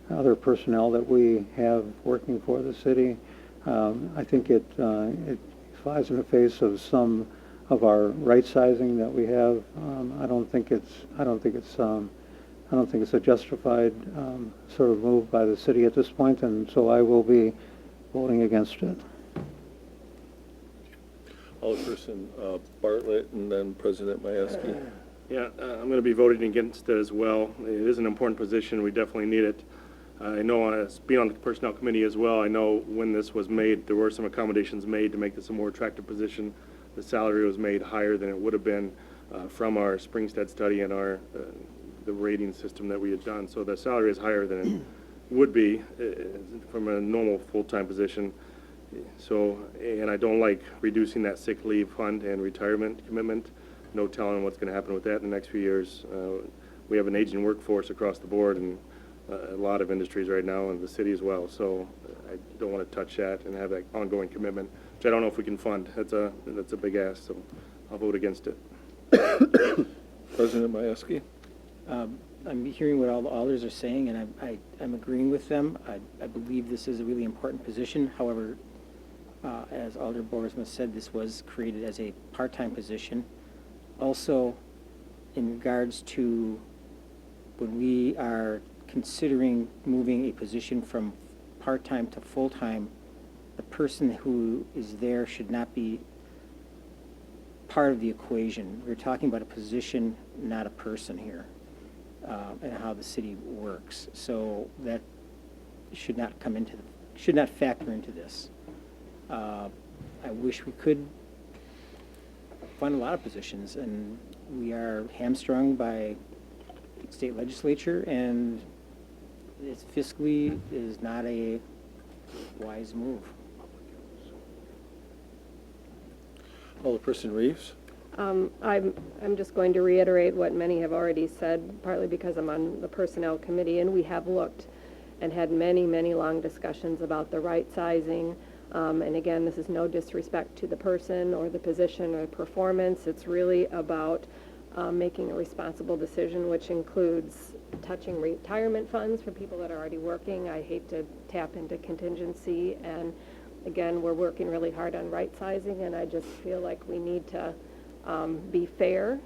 other personnel that we have working for the city. I think it flies in the face of some of our right sizing that we have. I don't think it's a justified sort of move by the city at this point, and so I will be voting against it. Alderperson Bartlett and then President Mayeski. Yeah, I'm going to be voting against it as well. It is an important position. We definitely need it. I know, as being on the Personnel Committee as well, I know when this was made, there were some accommodations made to make this a more attractive position. The salary was made higher than it would have been from our Springstead study and our the rating system that we had done. So the salary is higher than it would be from a normal full-time position. So, and I don't like reducing that sick leave fund and retirement commitment. No telling what's going to happen with that in the next few years. We have an aging workforce across the board and a lot of industries right now, and the city as well. So I don't want to touch that and have that ongoing commitment, which I don't know if we can fund. That's a big ask, so I'll vote against it. President Mayeski. I'm hearing what all the alders are saying, and I'm agreeing with them. I believe this is a really important position. However, as Alder Boersma said, this was created as a part-time position. Also, in regards to when we are considering moving a position from part-time to full-time, the person who is there should not be part of the equation. We're talking about a position, not a person here, and how the city works. So that should not should not factor into this. I wish we could fund a lot of positions, and we are hamstrung by state legislature, and it fiscally is not a wise move. Alderperson Reeves. I'm just going to reiterate what many have already said, partly because I'm on the Personnel Committee, and we have looked and had many, many long discussions about the right sizing. And again, this is no disrespect to the person or the position or performance. It's really about making a responsible decision, which includes touching retirement funds for people that are already working. I hate to tap into contingency, and again, we're working really hard on right sizing, and I just feel like we need to be fair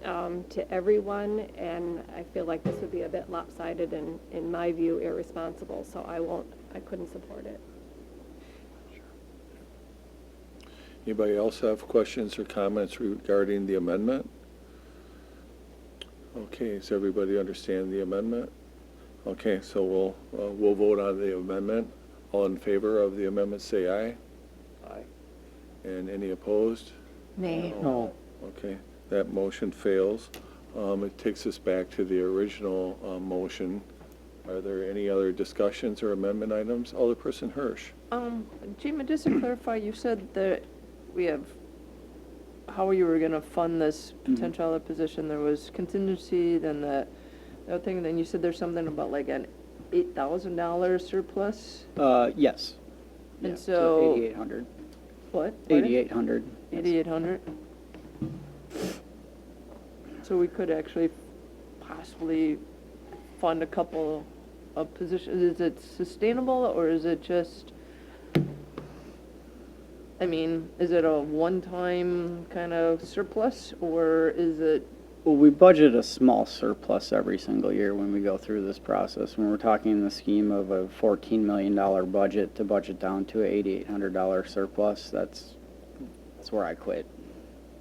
to everyone, and I feel like this would be a bit lopsided and, in my view, irresponsible, so I couldn't support it. Anybody else have questions or comments regarding the amendment? Okay, does everybody understand the amendment? Okay, so we'll vote on the amendment. All in favor of the amendment, say aye. Aye. And any opposed? Nay. No. Okay, that motion fails. It takes us back to the original motion. Are there any other discussions or amendment items? Alderperson Hirsch. Jima, just to clarify, you said that we have, how you were going to fund this potential other position. There was contingency, then the other thing, then you said there's something about like an $8,000 surplus? Yes. And Yeah, so 8,800. What? 8,800. 8,800? So we could actually possibly fund a couple of positions. Is it sustainable, or is it just, I mean, is it a one-time kind of surplus, or is it? Well, we budget a small surplus every single year when we go through this process. When we're talking in the scheme of a $14 million budget to budget down to an $8,800 surplus, that's where I quit.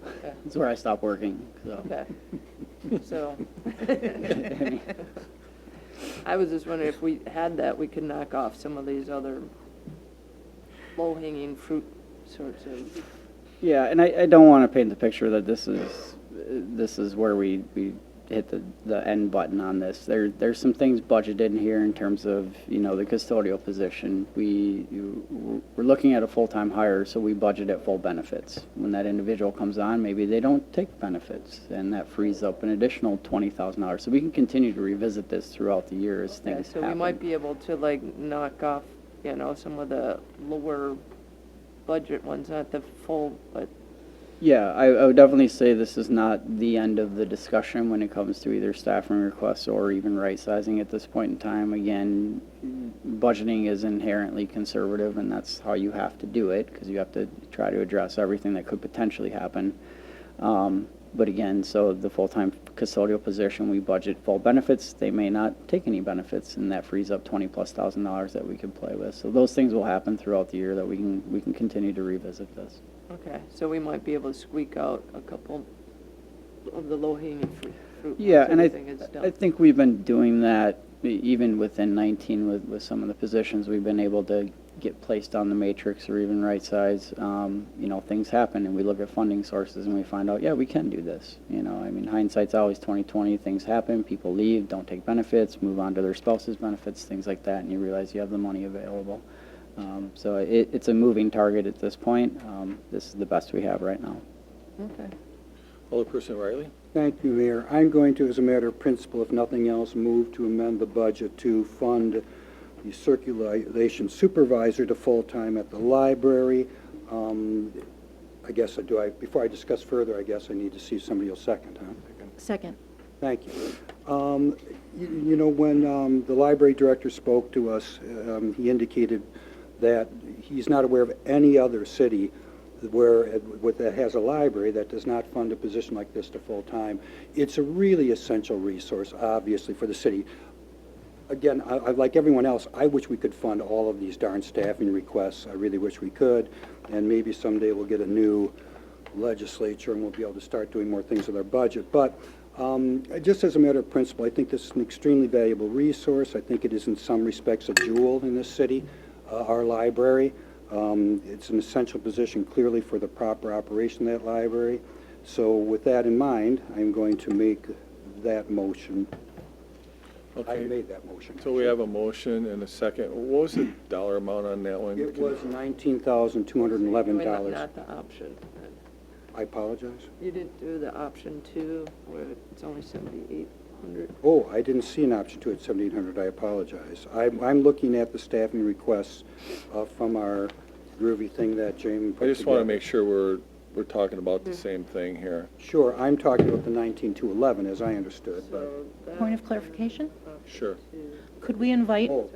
Okay. That's where I stopped working. So. Okay. So, I was just wondering if we had that, we could knock off some of these other low-hanging fruit sorts of. Yeah, and I don't want to paint the picture that this is where we hit the end button on this. There's some things budgeted in here in terms of, the custodial position. We're looking at a full-time hire, so we budget at full benefits. When that individual comes on, maybe they don't take benefits, and that frees up an additional $20,000. So we can continue to revisit this throughout the year as things So happen. we might be able to like knock off, some of the lower budget ones, not the full, but Yeah, I would definitely say this is not the end of the discussion when it comes to either staffing requests or even right sizing at this point in time. Again, budgeting is inherently conservative, and that's how you have to do it, because you have to try to address everything that could potentially happen. But again, so the full-time custodial position, we budget full benefits. They may not take any benefits, and that frees up $20,000+ that we could play with. So those things will happen throughout the year that we can continue to revisit this. Okay, so we might be able to squeak out a couple of the low-hanging fruit. Yeah, once and everything is done. I think we've been doing that even within 19 with some of the positions. We've been able to get placed on the matrix or even right size. Things happen, and we look at funding sources and we find out, yeah, we can do this. I mean, hindsight's always 20/20. Things happen, people leave, don't take benefits, move on to their spouse's benefits, things like that, and you realize you have the money available. So it's a moving target at this point. This is the best we have right now. Okay. Alderperson Riley? Thank you, Mayor. I'm going to, as a matter of principle, if nothing else, move to amend the budget to fund the circulation supervisor to full-time at the library. Before I discuss further, I guess I need to see if somebody will second, huh? Second. Thank you. When the library director spoke to us, he indicated that he's not aware of any other city that has a library that does not fund a position like this to full-time. It's a really essential resource, obviously, for the city. Again, like everyone else, I wish we could fund all of these darn staffing requests. I really wish we could, and maybe someday we'll get a new legislature and we'll be able to start doing more things with our budget. But just as a matter of principle, I think this is an extremely valuable resource. I think it is in some respects a jewel in this city, our library. It's an essential position clearly for the proper operation of that library. So with that in mind, I'm going to make that motion. Okay. I made that motion. So we have a motion and a second. What was the dollar amount on that one? It was $19,211. Not the option. I apologize. You didn't do the option 2, where it's only 7,800. Oh, I didn't see an option to it, 7,800. I apologize. I'm looking at the staffing requests from our groovy thing that Jamie put I just want to together. make sure we're talking about the same thing here. Sure, I'm talking about the 19,211 as I understood, but Point of clarification? Sure. Could we invite Oh,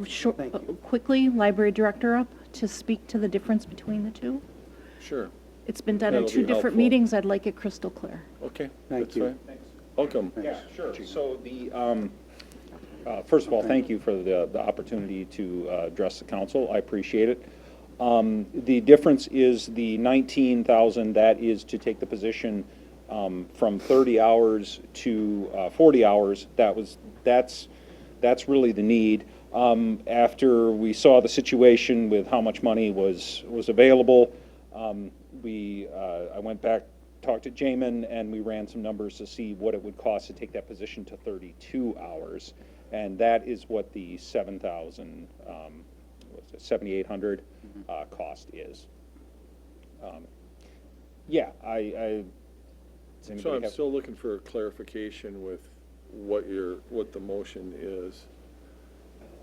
short- thank you. quickly library director up to speak to the difference between the two? Sure. It's been done in That'll 2 be different helpful. meetings. I'd like it crystal clear. Okay. Thank that's you. fine. Welcome. Thanks. Sure. So first of all, thank you for the opportunity to address the council. I appreciate it. The difference is the 19,000, that is to take the position from 30 hours to 40 hours. That's really the need. After we saw the situation with how much money was available, I went back, talked to Jamin, and we ran some numbers to see what it would cost to take that position to 32 hours. And that is what the 7,800 cost is. Does So anybody I'm have- still looking for clarification with what the motion is.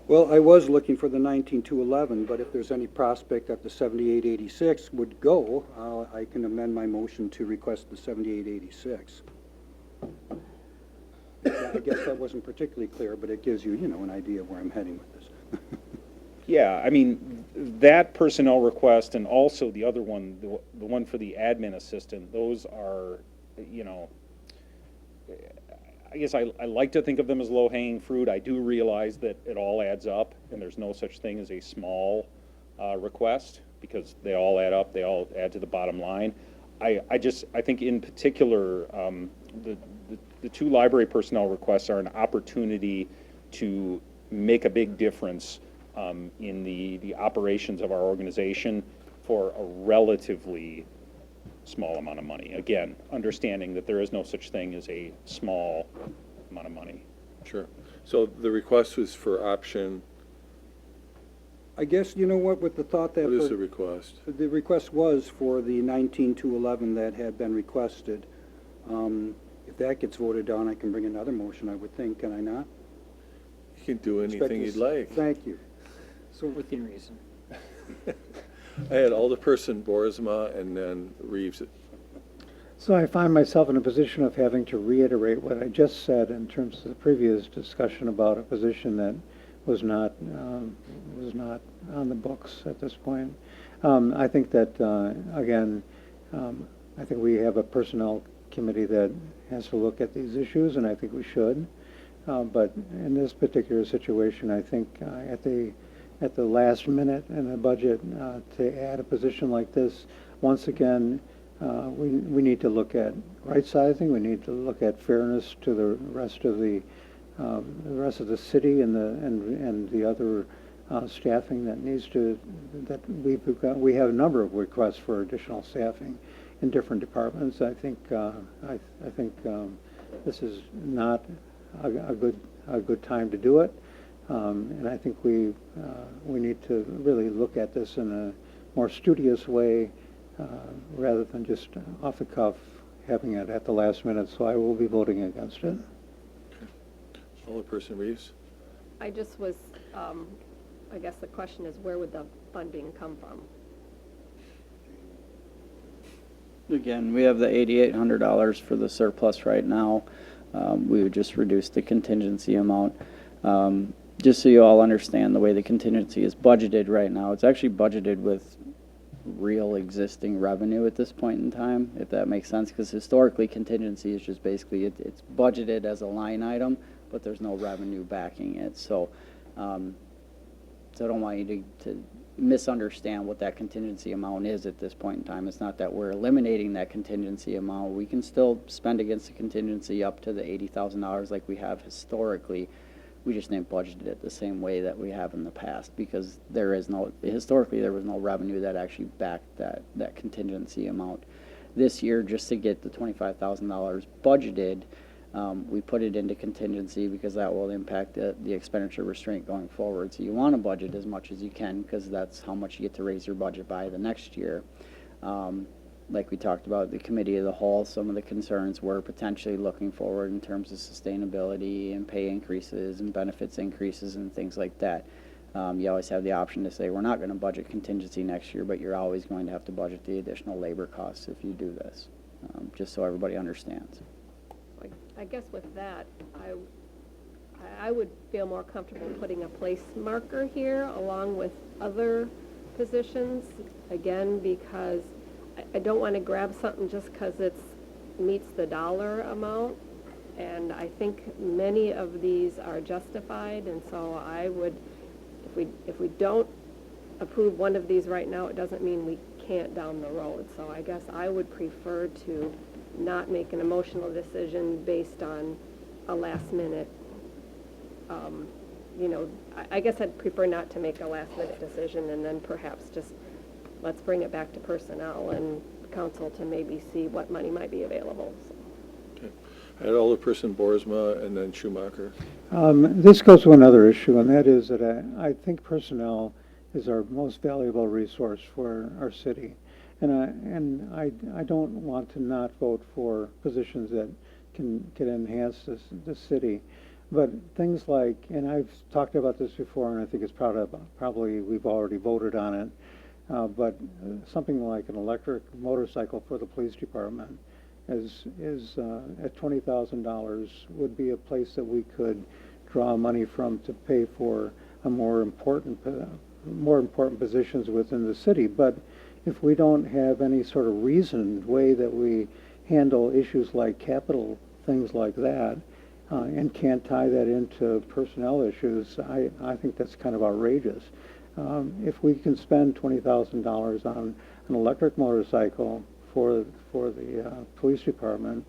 well, I was looking for the 19,211, but if there's any prospect that the 7886 would go, I can amend my motion to request the 7886. I guess that wasn't particularly clear, but it gives you, an idea of where I'm heading with this. Yeah, I mean, that personnel request and also the other one, the one for the admin assistant, those are, I guess I like to think of them as low-hanging fruit. I do realize that it all adds up, and there's no such thing as a small request, because they all add up, they all add to the bottom line. I think in particular, the 2 library personnel requests are an opportunity to make a big difference in the operations of our organization for a relatively small amount of money. Again, understanding that there is no such thing as a small amount of money. Sure. So the request was for option, I guess, with the thought that... what is the request? The request was for the 19,211 that had been requested. If that gets voted down, I can bring another motion, I would think, can I not? You can do anything you'd like. Thank you. So within reason. I had Alderperson Boersma and then Reeves So I find myself in a position of having to reiterate what I just said in terms of the previous discussion about a position that was not on the books at this point. I think that, again, I think we have a personnel committee that has to look at these issues, and I think we should. But in this particular situation, I think at the last minute in a budget to add a position like this, once again, we need to look at right sizing. We need to look at fairness to the rest of the city and the other staffing that needs to, we have a number of requests for additional staffing in different departments. I think this is not a good time to do it, and I think we need to really look at this in a more studious way rather than just off the cuff having it at the last minute. So I will be voting against it. Alderperson Reeves. I just was, I guess the question is, where would the funding come from? Again, we have the $8,800 for the surplus right now. We would just reduce the contingency amount. Just so you all understand the way the contingency is budgeted right now, it's actually budgeted with real existing revenue at this point in time, if that makes sense, because historically contingency is just basically, it's budgeted as a line item, but there's no revenue backing it. So I don't want you to misunderstand what that contingency amount is at this point in time. It's not that we're eliminating that contingency amount. We can still spend against the contingency up to the $80,000 like we have historically. We just didn't budget it the same way that we have in the past because historically there was no revenue that actually backed that contingency amount. This year, just to get the $25,000 budgeted, we put it into contingency because that will impact the expenditure restraint going forward. So you want to budget as much as you can because that's how much you get to raise your budget by the next year. Like we talked about, the committee of the whole, some of the concerns were potentially looking forward in terms of sustainability and pay increases and benefits increases and things like that. You always have the option to say, we're not going to budget contingency next year, but you're always going to have to budget the additional labor costs if you do this, just so everybody understands. I guess with that, I would feel more comfortable putting a place marker here along with other positions, again, because I don't want to grab something just because it meets the dollar amount, and I think many of these are justified, and so I would, if we don't approve one of these right now, it doesn't mean we can't down the road. So I guess I would prefer to not make an emotional decision based on a last minute, I guess I'd prefer not to make a last minute decision and then perhaps just let's bring it back to personnel and council to maybe see what money might be available. So. Okay. I had Alderperson Boersma and then Schumacher. This goes to another issue, and that is that I think personnel is our most valuable resource for our city. And I don't want to not vote for positions that can enhance the city. But things like, and I've talked about this before, and I think it's probably we've already voted on it, but something like an electric motorcycle for the police department is at $20,000 would be a place that we could draw money from to pay for a more important positions within the city. But if we don't have any sort of reasoned way that we handle issues like capital things like that, and can't tie that into personnel issues, I think that's kind of outrageous. If we can spend $20,000 on an electric motorcycle for the police department,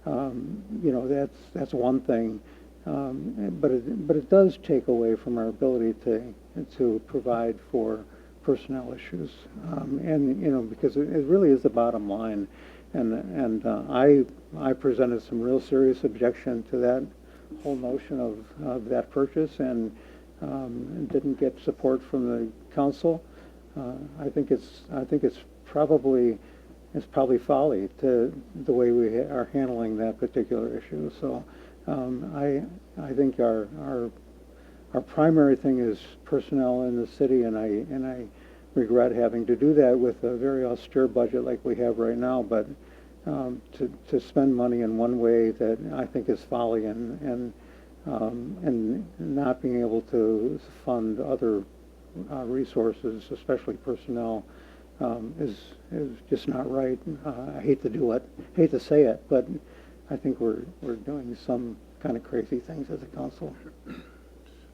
that's one thing. But it does take away from our ability to provide for personnel issues, because it really is the bottom line, and I presented some real serious objection to that whole notion of that purchase, and didn't get support from the council. I think it's probably folly to the way we are handling that particular issue. So I think our primary thing is personnel in the city, and I regret having to do that with a very austere budget like we have right now. But to spend money in one way that I think is folly, and not being able to fund other resources, especially personnel, is just not right. I hate to do it, hate to say it, but I think we're doing some kind of crazy things as a council.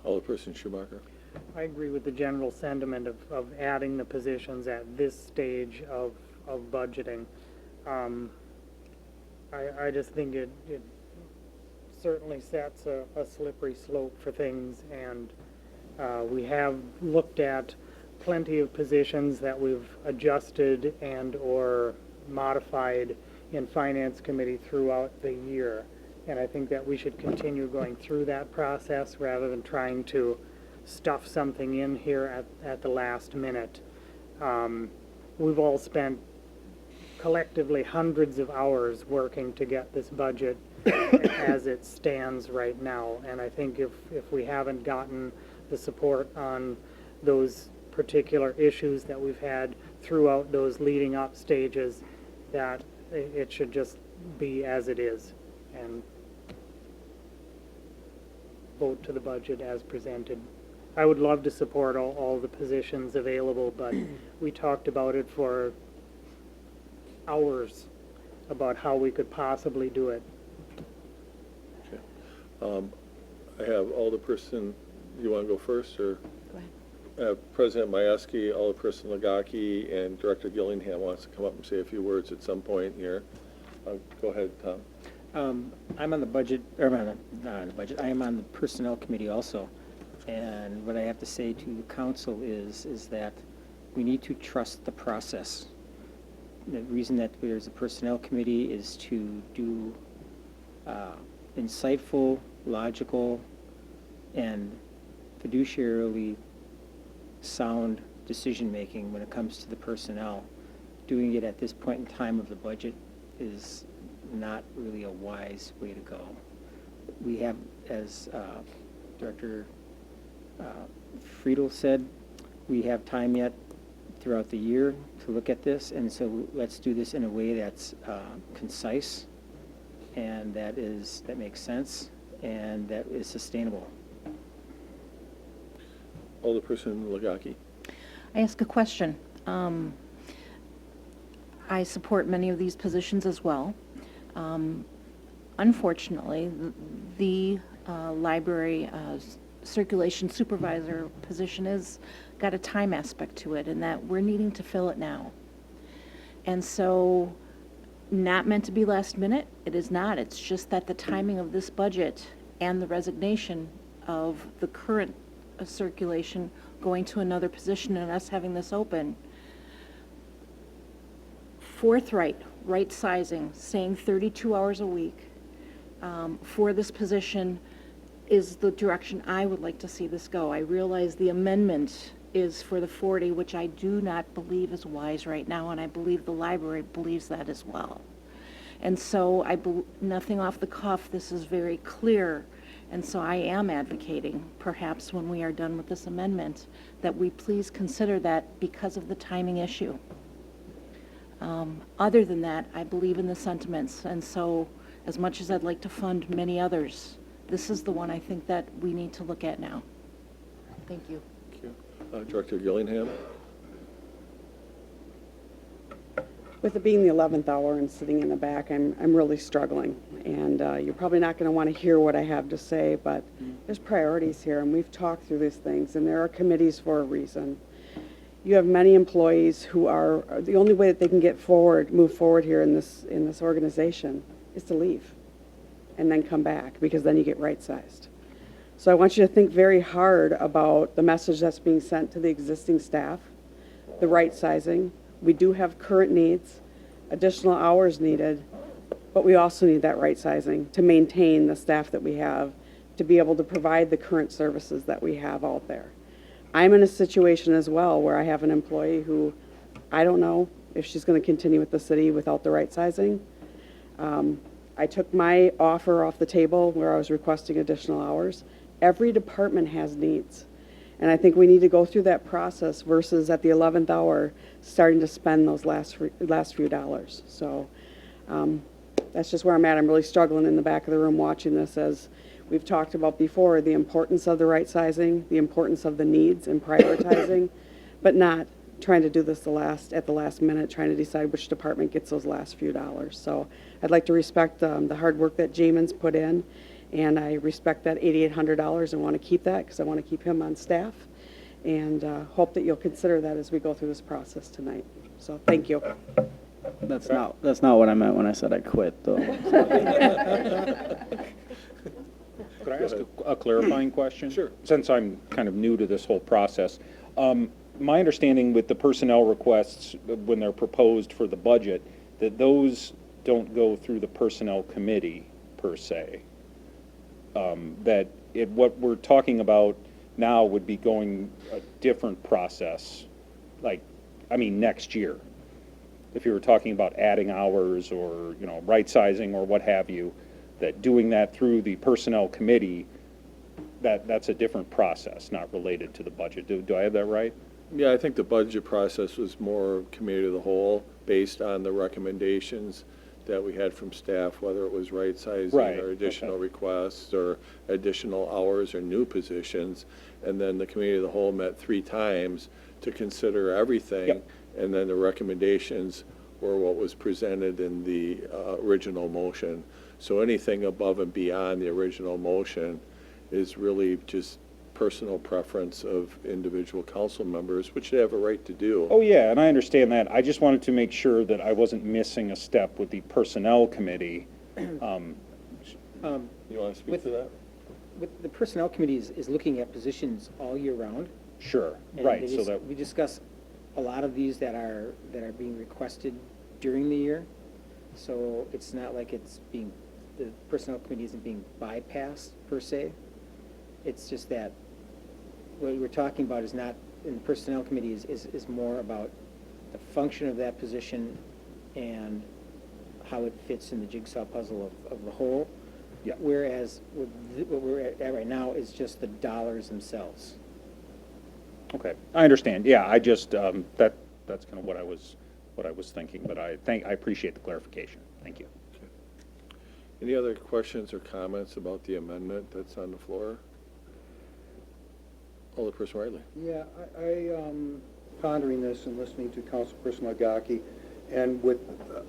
Alderperson Schumacher. I agree with the general sentiment of adding the positions at this stage of budgeting. I just think it certainly sets a slippery slope for things, and we have looked at plenty of positions that we've adjusted and or modified in Finance Committee throughout the year. And I think that we should continue going through that process rather than trying to stuff something in here at the last minute. We've all spent collectively hundreds of hours working to get this budget as it stands right now. And I think if we haven't gotten the support on those particular issues that we've had throughout those leading up stages, that it should just be as it is and vote to the budget as presented. I would love to support all the positions available, but we talked about it for hours about how we could possibly do it. Okay. I have Alderperson, you want to go first, or? Go ahead. President Majewski, Alderperson Legaki, and Director Gillingham wants to come up and say a few words at some point here. Go ahead, Tom. I'm on the budget, or not on the budget, I am on the Personnel Committee also. And what I have to say to the council is that we need to trust the process. The reason that there's a Personnel Committee is to do insightful, logical, and fiduciarily sound decision-making when it comes to the personnel. Doing it at this point in time of the budget is not really a wise way to go. We have, as Director Friedel said, we have time yet throughout the year to look at this, and so let's do this in a way that's concise and that makes sense and that is sustainable. Alderperson Legaki. I ask a question. I support many of these positions as well. Unfortunately, the library circulation supervisor position has got a time aspect to it, and that we're needing to fill it now. And so, not meant to be last minute, it is not. It's just that the timing of this budget and the resignation of the current circulation going to another position and us having this open, forthright, right sizing, saying 32 hours a week for this position is the direction I would like to see this go. I realize the amendment is for the 40, which I do not believe is wise right now, and I believe the library believes that as well. And so nothing off the cuff, this is very clear. And so I am advocating, perhaps when we are done with this amendment, that we please consider that because of the timing issue. Other than that, I believe in the sentiments, and so as much as I'd like to fund many others, this is the one I think that we need to look at now. Thank you. Thank you. Director Gillingham. With it being the 11th hour and sitting in the back, I'm really struggling. And you're probably not going to want to hear what I have to say, but there's priorities here, and we've talked through these things, and there are committees for a reason. You have many employees who are the only way that they can move forward here in this organization is to leave and then come back, because then you get right-sized. So I want you to think very hard about the message that's being sent to the existing staff, the right-sizing. We do have current needs, additional hours needed, but we also need that right-sizing to maintain the staff that we have, to be able to provide the current services that we have out there. I'm in a situation as well where I have an employee who I don't know if she's going to continue with the city without the right-sizing. I took my offer off the table where I was requesting additional hours. Every department has needs. And I think we need to go through that process versus at the 11th hour starting to spend those last few dollars. So That's just where I'm at. I'm really struggling in the back of the room watching this, as we've talked about before, the importance of the right sizing, the importance of the needs and prioritizing, but not trying to do this at the last minute, trying to decide which department gets those last few dollars. So I'd like to respect the hard work that Jamin's put in, and I respect that $8,800 and want to keep that because I want to keep him on staff, and hope that you'll consider that as we go through this process tonight. So thank you. That's not what I meant when I said I quit, though. Could I ask a clarifying question? Sure. Since I'm kind of new to this whole process, my understanding with the personnel requests, when they're proposed for the budget, that those don't go through the personnel committee per se. What we're talking about now would be going a different process, next year. If you were talking about adding hours or, right sizing or what have you, that doing that through the personnel committee, that's a different process, not related to the budget. Do I have that right? Yeah, I think the budget process was more committee of the whole, based on the recommendations that we had from staff, whether it was right sizing Right, or additional okay. requests or additional hours or new positions. And then the committee of the whole met 3 times to consider everything. Yep. And then the recommendations were what was presented in the original motion. So anything above and beyond the original motion is really just personal preference of individual council members, which they have a right to do. Oh, yeah, and I understand that. I just wanted to make sure that I wasn't missing a step with the personnel committee. You want to speak to that? With the Personnel Committee is looking at positions all year round. Sure, And right, they so that, we discuss a lot of these that are being requested during the year. So it's not like the Personnel Committee isn't being bypassed per se. It's just that what we're talking about is not, in the Personnel Committee is more about the function of that position and how it fits in the jigsaw puzzle of the whole. Yeah. Whereas what we're at right now is just the dollars themselves. okay, I understand. Yeah, I just, that's kind of what I was thinking, but I appreciate the clarification. Thank you. Any other questions or comments about the amendment that's on the floor? Alderperson Riley. Yeah, I pondering this and listening to Councilperson Nagaki, and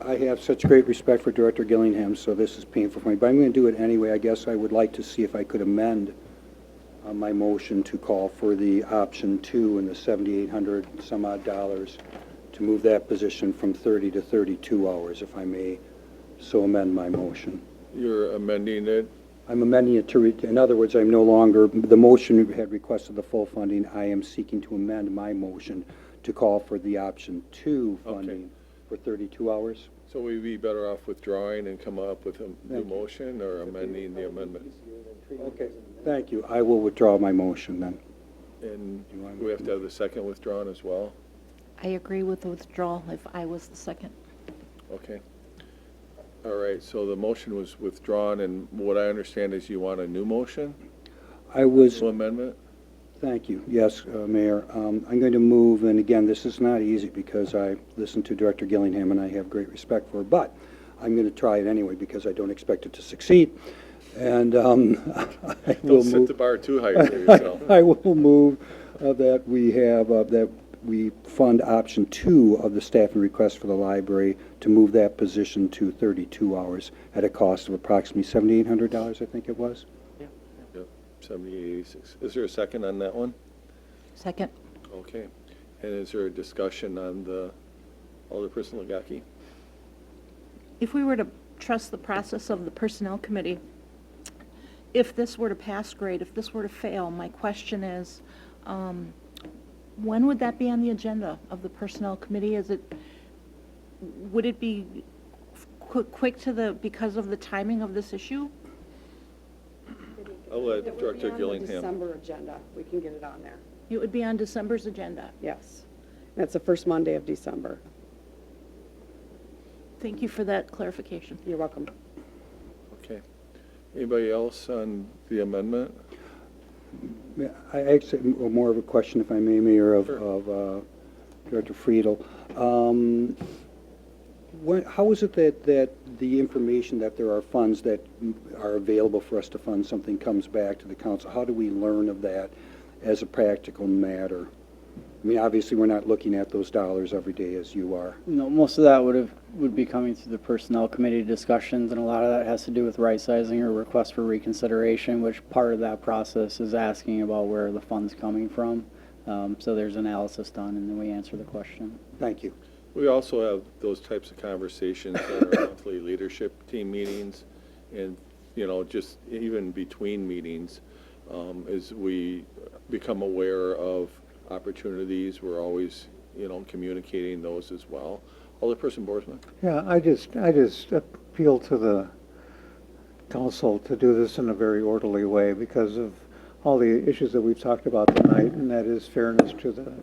I have such great respect for Director Gillingham, so this is painful for me, but I'm going to do it anyway. I guess I would like to see if I could amend my motion to call for the option 2 and the $7,800 some odd dollars to move that position from 30 to 32 hours, if I may so amend my motion. You're amending it? I'm amending it to, in other words, I'm no longer, the motion had requested the full funding. I am seeking to amend my motion to call for the option 2 funding for 32 hours. So we'd be better off withdrawing and come up with a new motion or amending the amendment? Okay, thank you. I will withdraw my motion then. And we have to have the second withdrawn as well? I agree with the withdrawal if I was the second. Okay. All right, so the motion was withdrawn, and what I understand is you want a new motion? I was, New amendment? thank you. Yes, Mayor. I'm going to move, and again, this is not easy because I listened to Director Gillingham and I have great respect for her, but I'm going to try it anyway because I don't expect it to succeed. And I will Don't set move. the bar too high for yourself. I will move that we have, that we fund option 2 of the staffing request for the library to move that position to 32 hours at a cost of approximately $7,800, I think it was. Yep, 7886. Is there a second on that one? Second. Okay. And is there a discussion on the Alderperson Nagaki? If we were to trust the process of the Personnel Committee, if this were to pass, great. If this were to fail, my question is, when would that be on the agenda of the Personnel Committee? Would it be quick because of the timing of this issue? I'll let It would Director be on the Gillingham. December agenda. We can get it on there. It would be on December's agenda. Yes. That's the first Monday of December. Thank you for that clarification. You're welcome. Okay. Anybody else on the amendment? I actually, more of a question, if I may, Mayor, of Director Friedel. How is it that the information that there are funds that are available for us to fund something comes back to the council? How do we learn of that as a practical matter? I mean, obviously, we're not looking at those dollars every day as you are. No, most of that would be coming through the personnel committee discussions, and a lot of that has to do with right sizing or request for reconsideration, which part of that process is asking about where the fund's coming from. So there's analysis done, and then we answer the question. Thank you. We also have those types of conversations at our monthly leadership team meetings, and, you know, just even between meetings, as we become aware of opportunities, we're always, you know, communicating those as well. Alderperson Boersma? Yeah, I just appeal to the council to do this in a very orderly way because of all the issues that we've talked about tonight, and that is fairness to the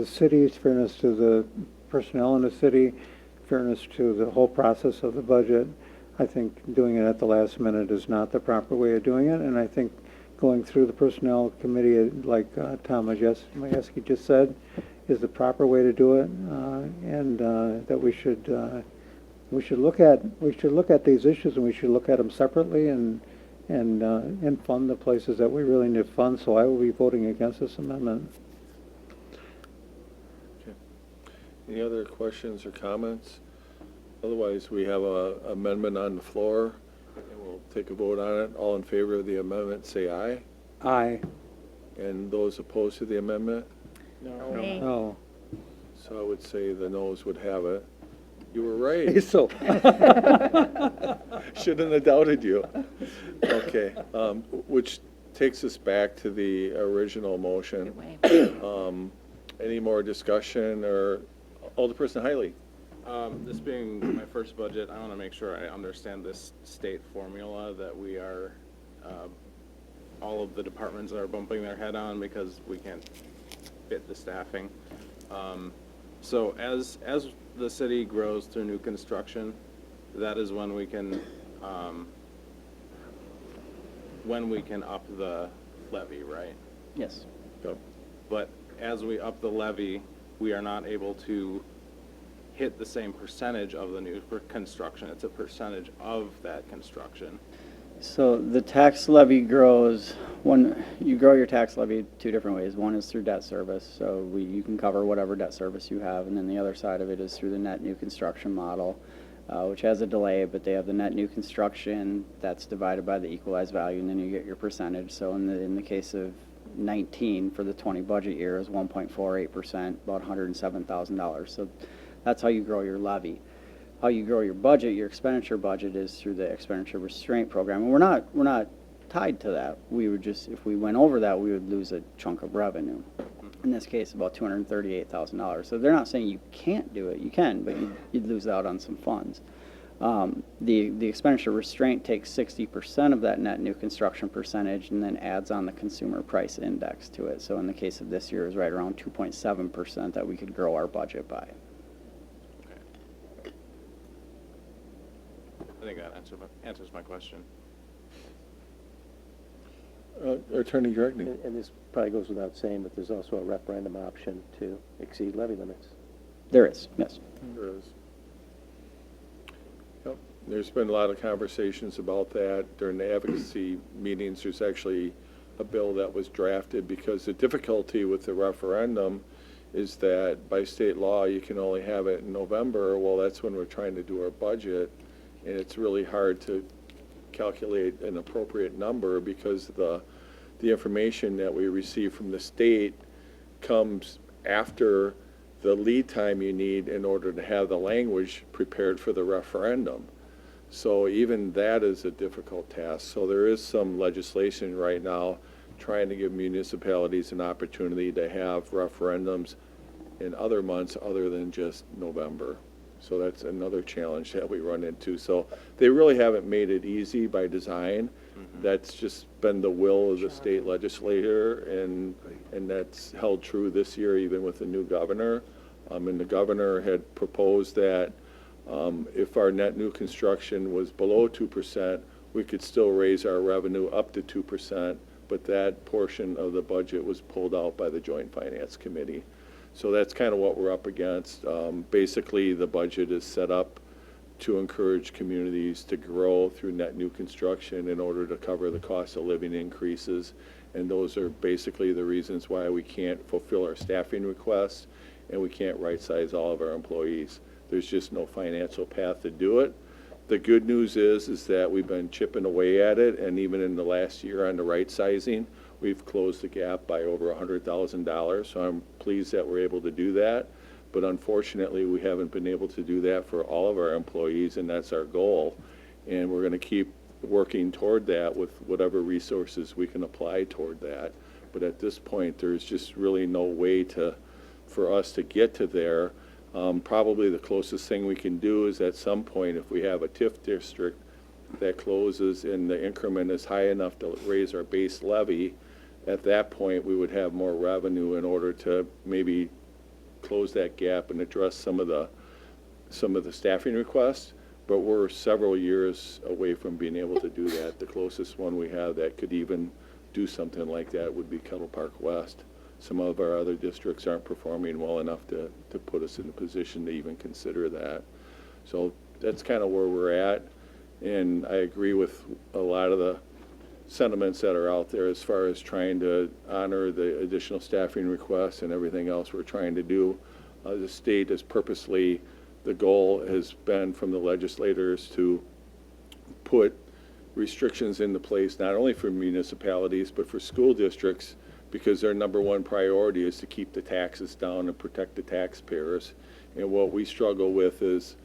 city, fairness to the personnel in the city, fairness to the whole process of the budget. I think doing it at the last minute is not the proper way of doing it, and I think going through the personnel committee, like Tom Majewski just said, is the proper way to do it, and that we should look at these issues, and we should look at them separately and fund the places that we really need to fund. So I will be voting against this amendment. Okay. Any other questions or comments? Otherwise, we have an amendment on the floor, and we'll take a vote on it. All in favor of the amendment, say aye. Aye. And those opposed to the amendment? No. So I would say the noes would have it. You were right. So, Shouldn't have doubted you. Okay, which takes us back to the original motion. Any more discussion, or Alderperson Hiley? This being my first budget, I want to make sure I understand this state formula that we are, all of the departments are bumping their head on because we can't fit the staffing. So as the city grows through new construction, that is when we can up the levy, right? Yes. Yep. But as we up the levy, we are not able to hit the same percentage of the new construction. It's a percentage of that construction. So the tax levy grows, you grow your tax levy two different ways. One is through debt service, so you can cover whatever debt service you have, and then the other side of it is through the net new construction model, which has a delay, but they have the net new construction that's divided by the equalized value, and then you get your percentage. So in the case of 19 for the 20 budget year is 1.48%, about $107,000. So that's how you grow your levy. How you grow your budget, your expenditure budget, is through the expenditure restraint program. And we're not tied to that. We would just, if we went over that, we would lose a chunk of revenue. In this case, about $238,000. So they're not saying you can't do it. You can, but you'd lose out on some funds. The expenditure restraint takes 60% of that net new construction percentage and then adds on the consumer price index to it. So in the case of this year, is right around 2.7% that we could grow our budget by. I think that answers my question. Attorney Gregory? And this probably goes without saying, but there's also a referendum option to exceed levy limits. There is, yes. There is. Yep. There's been a lot of conversations about that during the advocacy meetings. There's actually a bill that was drafted because the difficulty with the referendum is that by state law, you can only have it in November. Well, that's when we're trying to do our budget, and it's really hard to calculate an appropriate number because the information that we receive from the state comes after the lead time you need in order to have the language prepared for the referendum. So even that is a difficult task. So there is some legislation right now trying to give municipalities an opportunity to have referendums in other months other than just November. So that's another challenge that we run into. So they really haven't made it easy by design. That's just been the will of the state legislature, and that's held true this year even with the new governor. And the governor had proposed that if our net new construction was below 2%, we could still raise our revenue up to 2%, but that portion of the budget was pulled out by the Joint Finance Committee. So that's kind of what we're up against. Basically, the budget is set up to encourage communities to grow through net new construction in order to cover the cost of living increases. And those are basically the reasons why we can't fulfill our staffing requests and we can't right-size all of our employees. There's just no financial path to do it. The good news is that we've been chipping away at it, and even in the last year on the right-sizing, we've closed the gap by over $100,000. So I'm pleased that we're able to do that. But unfortunately, we haven't been able to do that for all of our employees, and that's our goal. And we're going to keep working toward that with whatever resources we can apply toward that. But at this point, there's just really no way for us to get to there. Probably the closest thing we can do is at some point, if we have a TIF district that closes and the increment is high enough to raise our base levy, at that point, we would have more revenue in order to maybe close that gap and address some of the staffing requests. But we're several years away from being able to do that. The closest one we have that could even do something like that would be Kettle Park West. Some of our other districts aren't performing well enough to put us in a position to even consider that. So that's kind of where we're at. And I agree with a lot of the sentiments that are out there as far as trying to honor the additional staffing requests and everything else we're trying to do. The state is purposely, the goal has been from the legislators to put restrictions into place, not only for municipalities, but for school districts, because their number one priority is to keep the taxes down and protect the taxpayers. And what we struggle with is,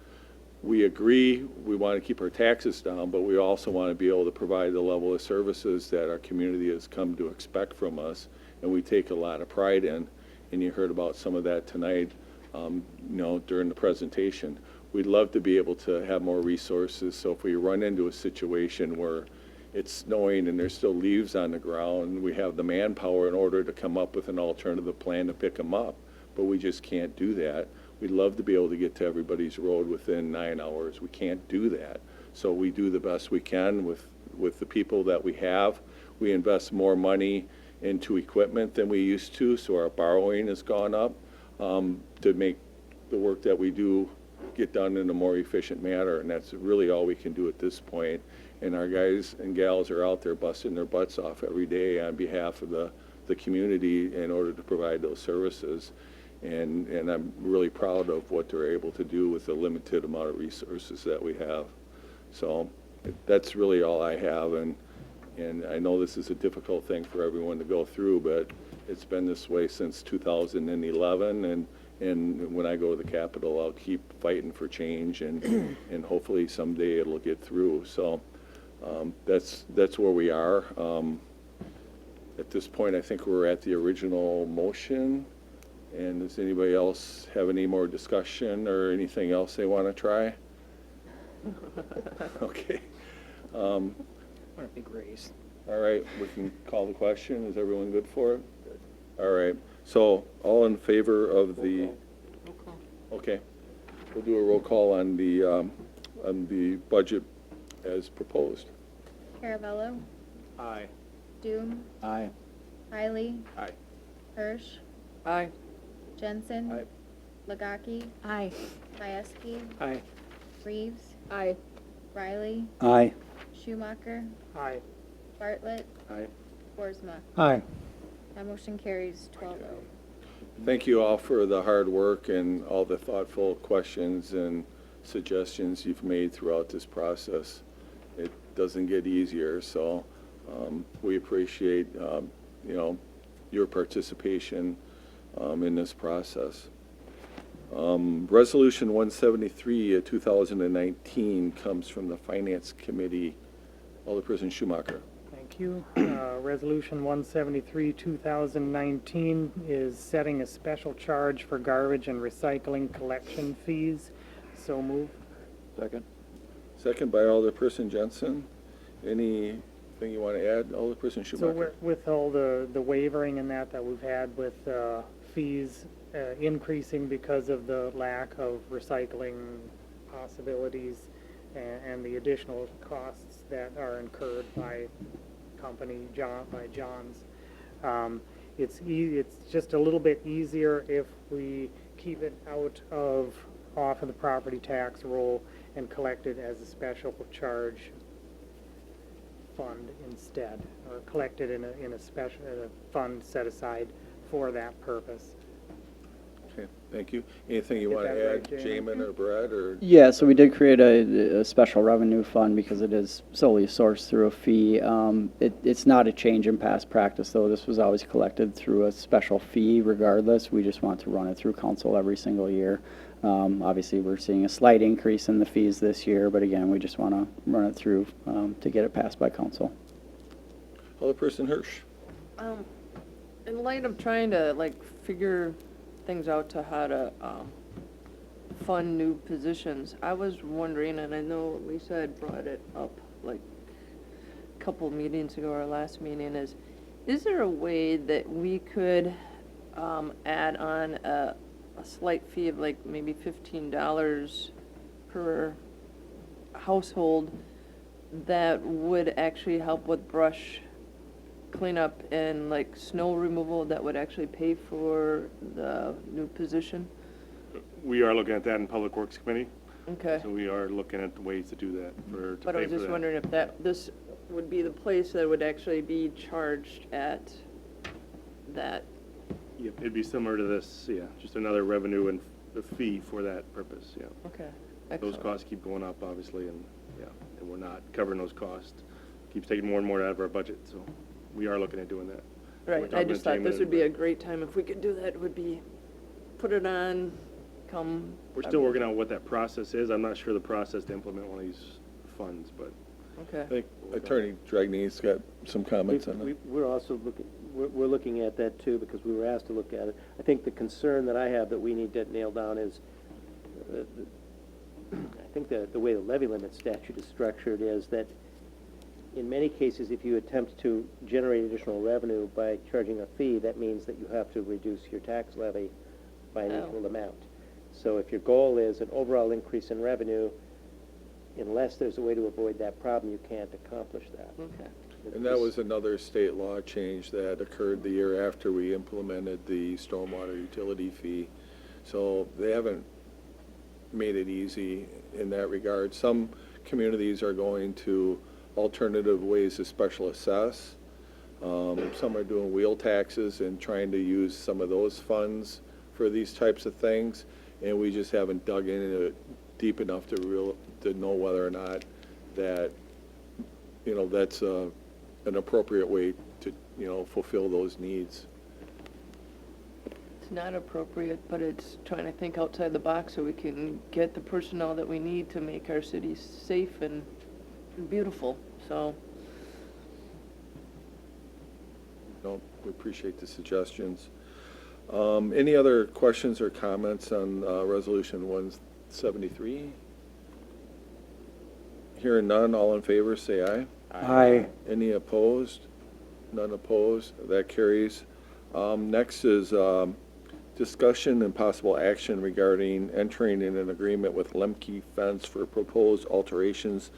we agree we want to keep our taxes down, but we also want to be able to provide the level of services that our community has come to expect from us, and we take a lot of pride in. And you heard about some of that tonight, during the presentation. We'd love to be able to have more resources, so if we run into a situation where it's snowing and there's still leaves on the ground, we have the manpower in order to come up with an alternative plan to pick them up, but we just can't do that. We'd love to be able to get to everybody's road within 9 hours. We can't do that. So we do the best we can with the people that we have. We invest more money into equipment than we used to, so our borrowing has gone up to make the work that we do get done in a more efficient manner, and that's really all we can do at this point. And our guys and gals are out there busting their butts off every day on behalf of the community in order to provide those services. And I'm really proud of what they're able to do with the limited amount of resources that we have. So that's really all I have, and I know this is a difficult thing for everyone to go through, but it's been this way since 2011, and when I go to the Capitol, I'll keep fighting for change, and hopefully someday it'll get through. So that's where we are. At this point, I think we're at the original motion. And does anybody else have any more discussion or anything else they want to try? Okay. Want a big raise. All right, we can call the question. Is everyone good for it? All right. So all in favor of the? Roll call. Okay. We'll do a roll call on the budget as proposed. Caravello, Aye. Doom, Aye. Riley, Aye. Hirsch, Aye. Jensen, Aye. Legaki, Aye. Mieski, Aye. Reeves, Aye. Riley, Aye. Schumacher, Aye. Bartlett, Aye. Boersma. Aye. That motion carries 12-0. Thank you all for the hard work and all the thoughtful questions and suggestions you've made throughout this process. It doesn't get easier, so we appreciate your participation in this process. Resolution 173, 2019 comes from the Finance Committee. Alderperson Schumacher. Thank you. Resolution 173, 2019 is setting a special charge for garbage and recycling collection fees. So move. Second? Second by Alderperson Jensen. Anything you want to add, Alderperson Schumacher? So with all the wavering and that we've had with fees increasing because of the lack of recycling possibilities and the additional costs that are incurred by John's. It's just a little bit easier if we keep it out of off of the property tax roll and collected as a special charge fund instead, or collected in a special fund set aside for that purpose. Okay, thank you. Anything you Get want that to right, add, Jamie? Jamin or Brett, or? Yeah, so we did create a special revenue fund because it is solely sourced through a fee. It's not a change in past practice, though. This was always collected through a special fee regardless. We just want to run it through council every single year. Obviously, we're seeing a slight increase in the fees this year, but again, we just want to run it through to get it passed by council. Alderperson Hirsch. In light of trying to figure things out to how to fund new positions, I was wondering, and I know Lisa had brought it up a couple meetings ago, our last meeting, is there a way that we could add on a slight fee of maybe $15 per household that would actually help with brush cleanup and snow removal that would actually pay for the new position? We are looking at that in Public Works Committee. Okay. So we are looking at ways to do that to But I pay was for just that. wondering if this would be the place that would actually be charged at that. Yep, it'd be similar to this, yeah, just another revenue and a fee for that purpose, yeah. Okay. Those Excellent. costs keep going up, obviously, and, yeah, and we're not covering those costs. Keeps taking more and more out of our budget, so we are looking at doing that. We're Right, I talking just to thought Jamin this would and be a Brett. great time if we could do that. It would be, put it on, come. We're still working out what that process is. I'm not sure the process to implement one of these funds, but Okay. I think Attorney Dragne's got some comments on that. We're also we're looking at that too, because we were asked to look at it. I think the concern that I have that we need to nail down is, I think the way the levy limit statute is structured is that in many cases, if you attempt to generate additional revenue by charging a fee, that means that you have to reduce your tax levy by an equal amount. So if your goal is an overall increase in revenue, unless there's a way to avoid that problem, you can't accomplish that. Okay. And that was another state law change that occurred the year after we implemented the stormwater utility fee. So they haven't made it easy in that regard. Some communities are going to alternative ways to special assess. Some are doing wheel taxes and trying to use some of those funds for these types of things. And we just haven't dug into it deep enough to know whether or not that, that's an appropriate way to, fulfill those needs. It's not appropriate, but it's trying to think outside the box so we can get the personnel that we need to make our city safe and beautiful, so. No, we appreciate the suggestions. Any other questions or comments on Resolution 173? Hearing none, all in favor, say aye. Aye. Any opposed? None opposed. That carries. Next is discussion and possible action regarding entering in an agreement with Lemke Fence for proposed alterations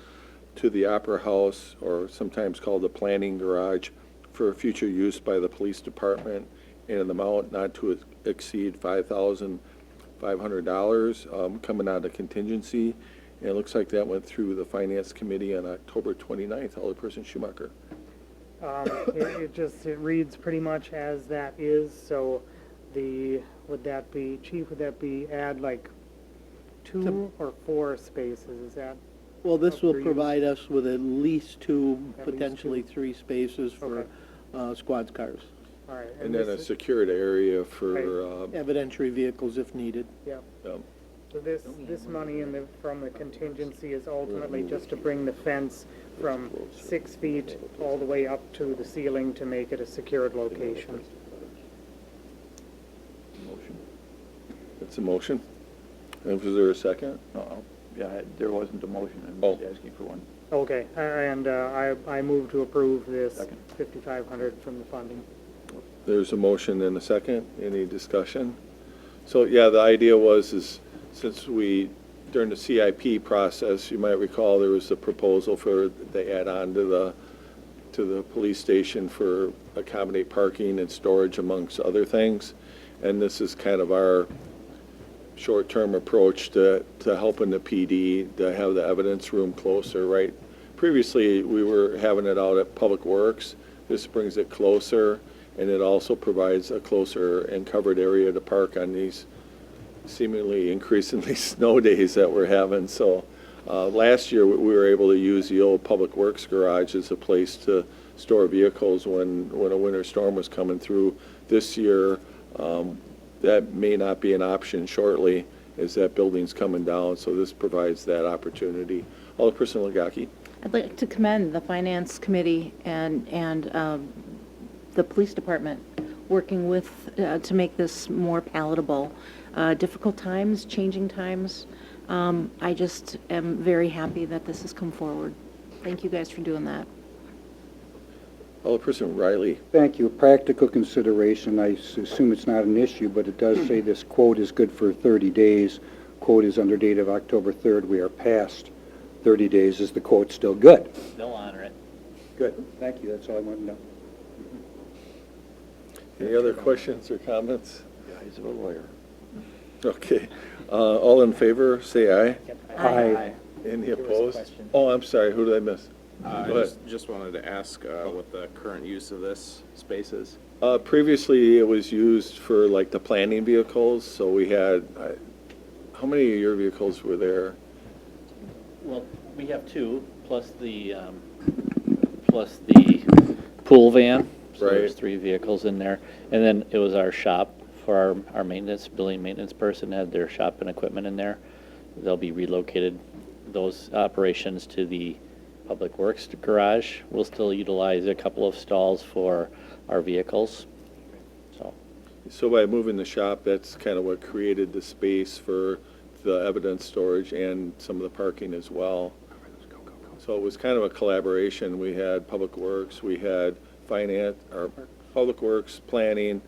to the Opera House, or sometimes called the Planning Garage, for future use by the police department in an amount not to exceed $5,500, coming out of contingency. And it looks like that went through the Finance Committee on October 29th. Alderperson Schumacher. It reads pretty much as that is, so would that be, Chief, would that be add 2 or 4 spaces, is that? Well, this will Up for you. provide us with at least 2, At least potentially 2. 3 spaces for squad cars. All right. And then a secured area for, Evidentiary vehicles if needed. Yeah. So this money from the contingency is ultimately just to bring the fence from 6 feet all the way up to the ceiling to make it a secured location. motion. That's a motion. And was there a second? No, yeah, there wasn't a motion. I'm Oh. just asking for one. Okay, and I move to approve this Second. 5,500 from the funding. There's a motion and a second. Any discussion? So, yeah, the idea is since during the CIP process, you might recall there was a proposal for the add-on to the police station for accommodate parking and storage amongst other things. And this is kind of our short-term approach to helping the PD to have the evidence room closer, right? Previously, we were having it out at Public Works. This brings it closer, and it also provides a closer and covered area to park on these seemingly increasingly snow days that we're having. So last year, we were able to use the old Public Works garage as a place to store vehicles when a winter storm was coming through. This year, that may not be an option shortly as that building's coming down, so this provides that opportunity. Alderperson Legaki. I'd like to commend the Finance Committee and the Police Department working with, to make this more palatable. Difficult times, changing times. I just am very happy that this has come forward. Thank you guys for doing that. Alderperson Riley. Thank you. Practical consideration, I assume it's not an issue, but it does say this quote is good for 30 days. Quote is under date of October 3rd. We are past 30 days. Is the quote still good? They'll honor it. Good. Thank you. That's all I want to know. Any other questions or comments? Guys of a lawyer. Okay. All in favor, say aye. Aye. Any opposed? Oh, I'm sorry. Who did I miss? I Go ahead. just wanted to ask what the current use of this space is. Previously, it was used for like the planning vehicles, so we had, how many of your vehicles were there? Well, we have two, plus the pool van. So there's Right. 3 vehicles in there. And then it was our shop for our maintenance, building maintenance person had their shop and equipment in there. They'll be relocated, those operations, to the Public Works garage. We'll still utilize a couple of stalls for our vehicles. So by moving the shop, that's kind of what created the space for the evidence storage and some of the parking as well. So it was kind of a collaboration. We had Public Works, we had Finance, or Public Works, Planning,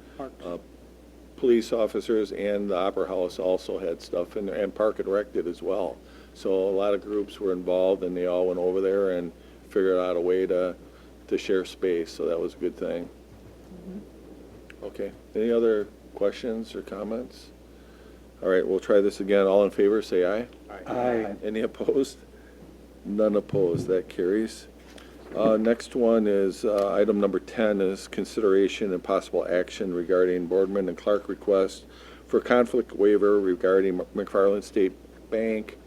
police officers, and the Opera House also had stuff in there, and Park and Rec did as well. So a lot of groups were involved, and they all went over there and figured out a way to share space, so that was a good thing. Okay, any other questions or comments? All right, we'll try this again. All in favor, say aye. Aye. Any opposed? None opposed, that carries. Next one is, item number 10 is consideration and possible action regarding Boardman and Clark request for conflict waiver regarding McFarland State Bank,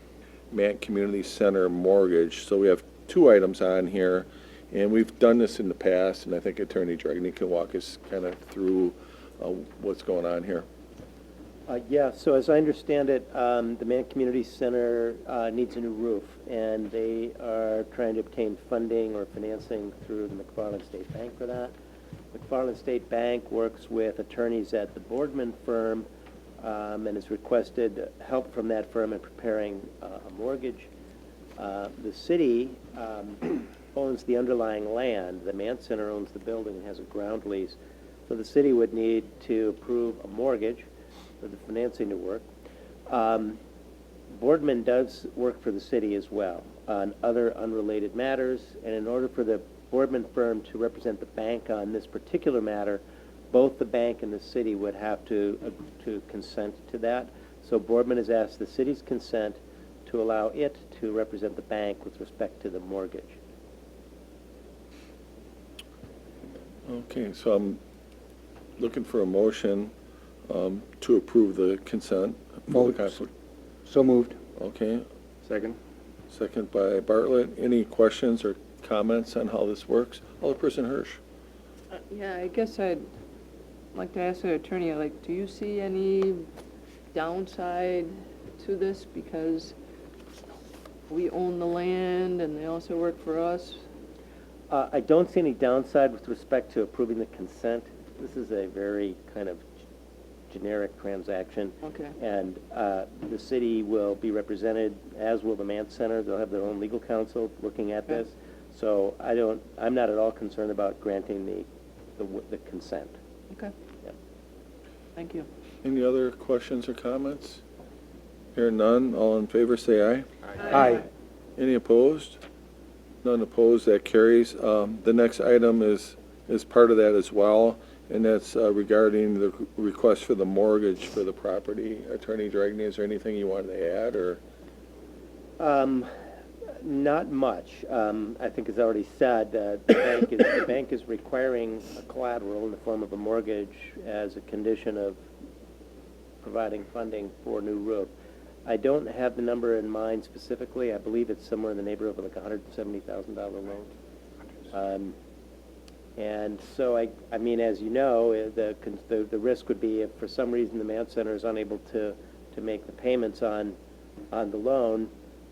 Mant Community Center mortgage. So we have 2 items on here, and we've done this in the past, and I think Attorney Dragney can walk us kind of through what's going on here. Yeah, so as I understand it, the Mann Community Center needs a new roof, and they are trying to obtain funding or financing through the McFarland State Bank for that. McFarland State Bank works with attorneys at the Boardman firm and has requested help from that firm in preparing a mortgage. The city owns the underlying land. The Mann Center owns the building and has a ground lease. So the city would need to approve a mortgage for the financing to work. Boardman does work for the city as well on other unrelated matters, and in order for the Boardman firm to represent the bank on this particular matter, both the bank and the city would have to consent to that. So Boardman has asked the city's consent to allow it to represent the bank with respect to the mortgage. Okay, so I'm looking for a motion to approve the consent for the conflict. So moved. Okay, Second? second by Bartlett. Any questions or comments on how this works? Alderperson Hirsch. Yeah, I guess I'd like to ask the attorney, like, do you see any downside to this? Because we own the land and they also work for us. I don't see any downside with respect to approving the consent. This is a very kind of generic transaction. Okay. And the city will be represented, as will the Mann Center. They'll have their own legal counsel looking at this. So I'm not at all concerned about granting the consent. Okay. Yeah. Thank you. Any other questions or comments? Hearing none, all in favor say aye. Aye. Any opposed? None opposed, that carries. The next item is part of that as well, And that's regarding the request for the mortgage for the property. Attorney Dragney, is there anything you wanted to add, or? Not much. I think as already said, the bank is requiring a collateral in the form of a mortgage as a condition of providing funding for a new roof. I don't have the number in mind specifically. I believe it's somewhere in the neighborhood of like $170,000 loan. And so, I mean, as you know, the risk would be if for some reason the Mann Center is unable to make the payments on the loan,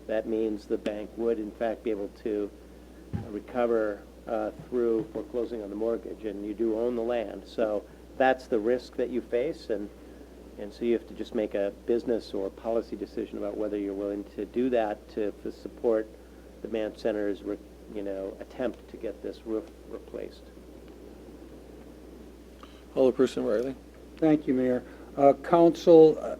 that means the bank would in fact be able to recover through foreclosing on the mortgage, and you do own the land. So that's the risk that you face, and so you have to just make a business or policy decision about whether you're willing to do that to support the Mann Center's attempt to get this roof replaced. Alderperson Riley? Thank you, Mayor. Council,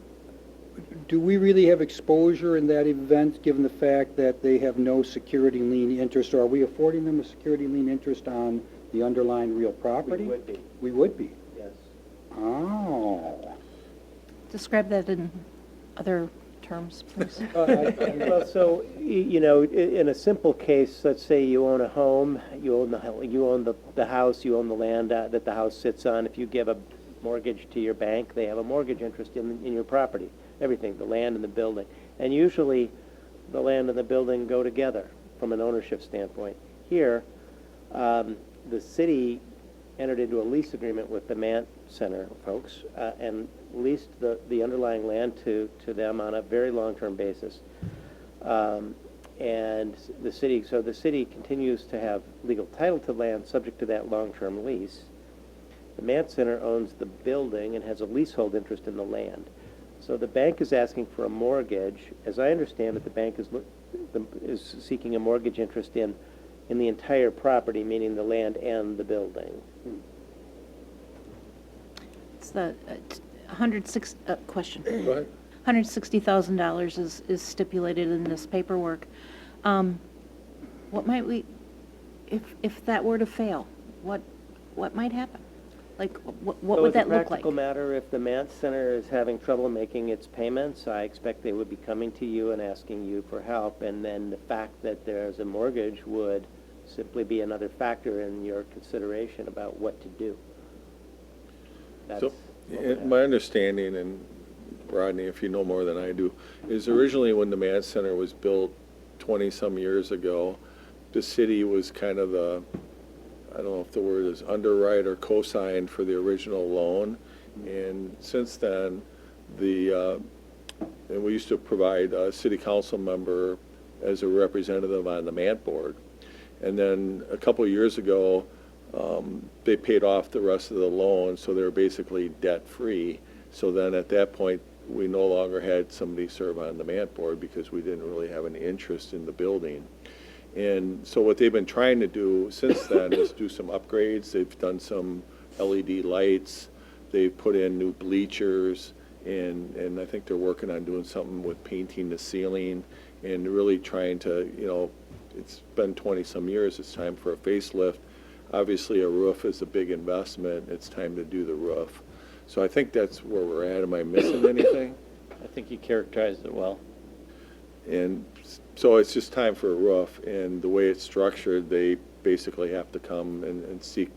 do we really have exposure in that event, given the fact that they have no security lien interest, or are we affording them a security lien interest on the underlying real property? We would be. We would be? Yes. Oh. Describe that in other terms, please. Well, so, in a simple case, let's say you own a home, you own the house, you own the land that the house sits on. If you give a mortgage to your bank, they have a mortgage interest in your property, everything, the land and the building. And usually, the land and the building go together from an ownership standpoint. Here, the city entered into a lease agreement with the Mann Center folks and leased the underlying land to them on a very long-term basis. And the city continues to have legal title to land subject to that long-term lease. The Mann Center owns the building and has a leasehold interest in the land. So the bank is asking for a mortgage. As I understand it, the bank is seeking a mortgage interest in the entire property, meaning the land and the building. It's the question. Go ahead. $160,000 is stipulated in this paperwork. What might we, if that were to fail, what might happen? Like, what would that look As a like? practical matter, if the Mann Center is having trouble making its payments, I expect they would be coming to you and asking you for help, and then the fact that there's a mortgage would simply be another factor in your consideration about what to do. So, my understanding, and Rodney, if you know more than I do, is originally when the Mann Center was built 20-some years ago, the city was kind of the, I don't know if the word is underwrite or co-sign for the original loan. And since then, and we used to provide a city council member as a representative on the Mann board. And then a couple of years ago, they paid off the rest of the loan, so they were basically debt-free. So then at that point, we no longer had somebody serve on the Mann board because we didn't really have any interest in the building. And so what they've been trying to do since then is do some upgrades. They've done some LED lights. They've put in new bleachers, and I think they're working on doing something with painting the ceiling and really trying to, it's been 20-some years. It's time for a facelift. Obviously, a roof is a big investment. It's time to do the roof. So I think that's where we're at. Am I missing anything? I think you characterized it well. And so it's just time for a roof, and the way it's structured, they basically have to come and seek,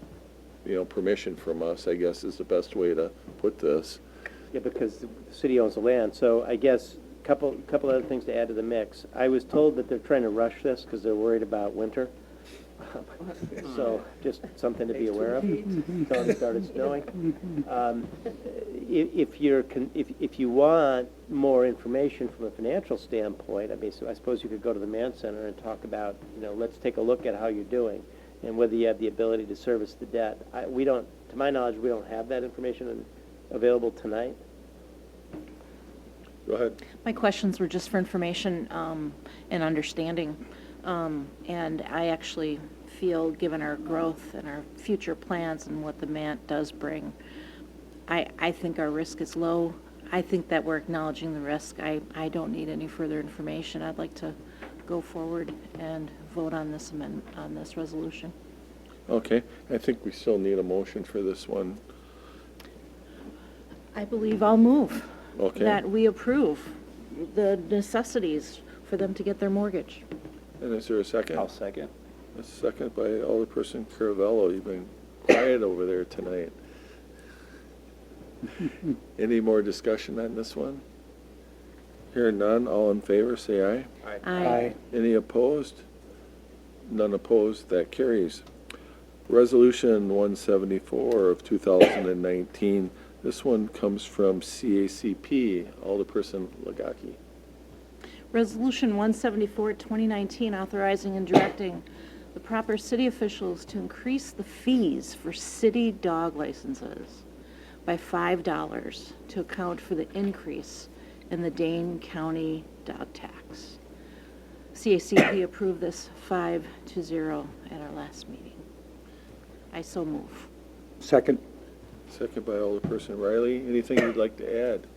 permission from us, I guess is the best way to put this. Yeah, because the city owns the land. So I guess a couple other things to add to the mix. I was told that they're trying to rush this because they're worried about winter. So just something to be aware of. It's already started snowing. If you want more information from a financial standpoint, I suppose you could go to the Mann Center and talk about, let's take a look at how you're doing and whether you have the ability to service the debt. To my knowledge, we don't have that information available tonight. Go ahead. My questions were just for information and understanding. And I actually feel, given our growth and our future plans and what the MANT does bring, I think our risk is low. I think that we're acknowledging the risk. I don't need any further information. I'd like to go forward and vote on this resolution. Okay, I think we still need a motion for this one. I believe I'll move. Okay. That we approve the necessities for them to get their mortgage. And is there a second? I'll second. A second by Alderperson Caravello. You've been quiet over there tonight. Any more discussion on this one? Hearing none, all in favor, say aye. Aye. Any opposed? None opposed, that carries. Resolution 174 of 2019. This one comes from CACP, Alderperson Legaki. Resolution 174, 2019, authorizing and directing the proper city officials to increase the fees for city dog licenses by $5 to account for the increase in the Dane County dog tax. CACP approved this 5-0 at our last meeting. I so move. Second. Second by Alderperson Riley. Anything you'd like to add?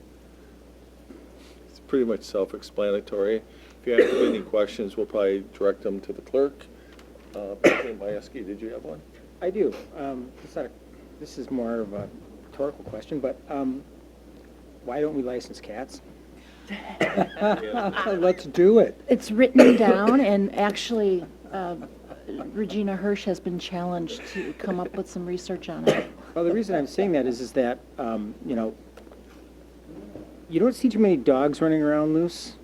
It's pretty much self-explanatory. If you have any questions, we'll probably direct them to the clerk. President Majewski, did you have one? I do. This is more of a rhetorical question, but why don't we license cats? Let's do it. It's written down, and actually, Regina Hirsch has been challenged to come up with some research on it. Well, the reason I'm saying that is that, you know, you don't see too many dogs running around loose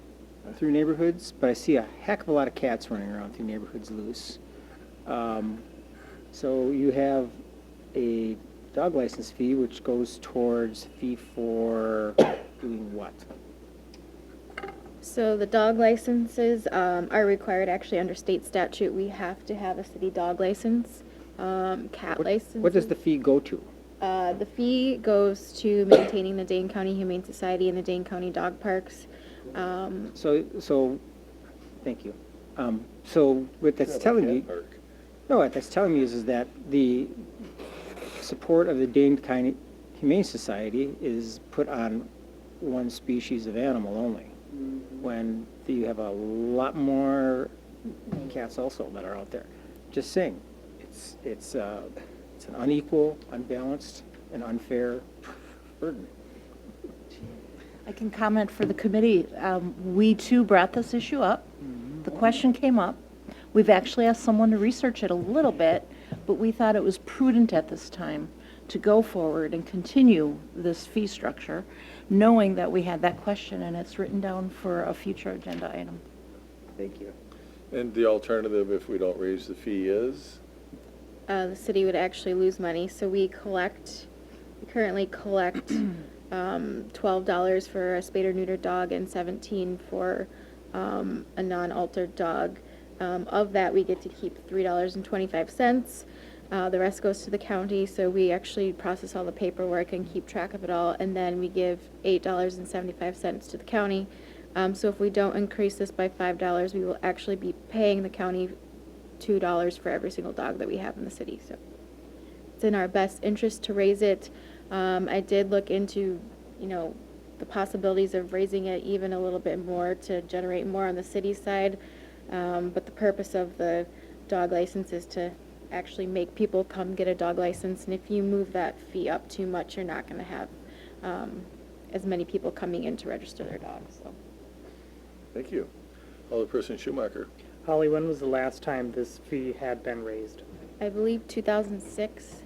through neighborhoods, but I see a heck of a lot of cats running around through neighborhoods loose. So you have a dog license fee, which goes towards fee for doing what? So the dog licenses are required actually under state statute. We have to have a city dog license, cat license. What does the fee go to? The fee goes to maintaining the Dane County Humane Society and the Dane County dog parks. So, thank you. So what that's telling me, no, what that's telling me is that the support of the Dane County Humane Society is put on one species of animal only, when you have a lot more cats also that are out there. Just saying, it's an unequal, unbalanced, and unfair burden. I can comment for the committee. We too brought this issue up. The question came up. We've actually asked someone to research it a little bit, but we thought it was prudent at this time to go forward and continue this fee structure, knowing that we had that question and it's written down for a future agenda item. Thank you. And the alternative, if we don't raise the fee, is? The city would actually lose money. So we currently collect $12 for a spayed or neutered dog and $17 for a non-altered dog. Of that, we get to keep $3.25. The rest goes to the county, so we actually process all the paperwork and keep track of it all, and then we give $8.75 to the county. So if we don't increase this by $5, we will actually be paying the county $2 for every single dog that we have in the city. So it's in our best interest to raise it. I did look into, the possibilities of raising it even a little bit more to generate more on the city side. But the purpose of the dog license is to actually make people come get a dog license. And if you move that fee up too much, you're not going to have as many people coming in to register their dogs. So. Thank you. Alderperson Schumacher. Holly, when was the last time this fee had been raised? I believe 2006.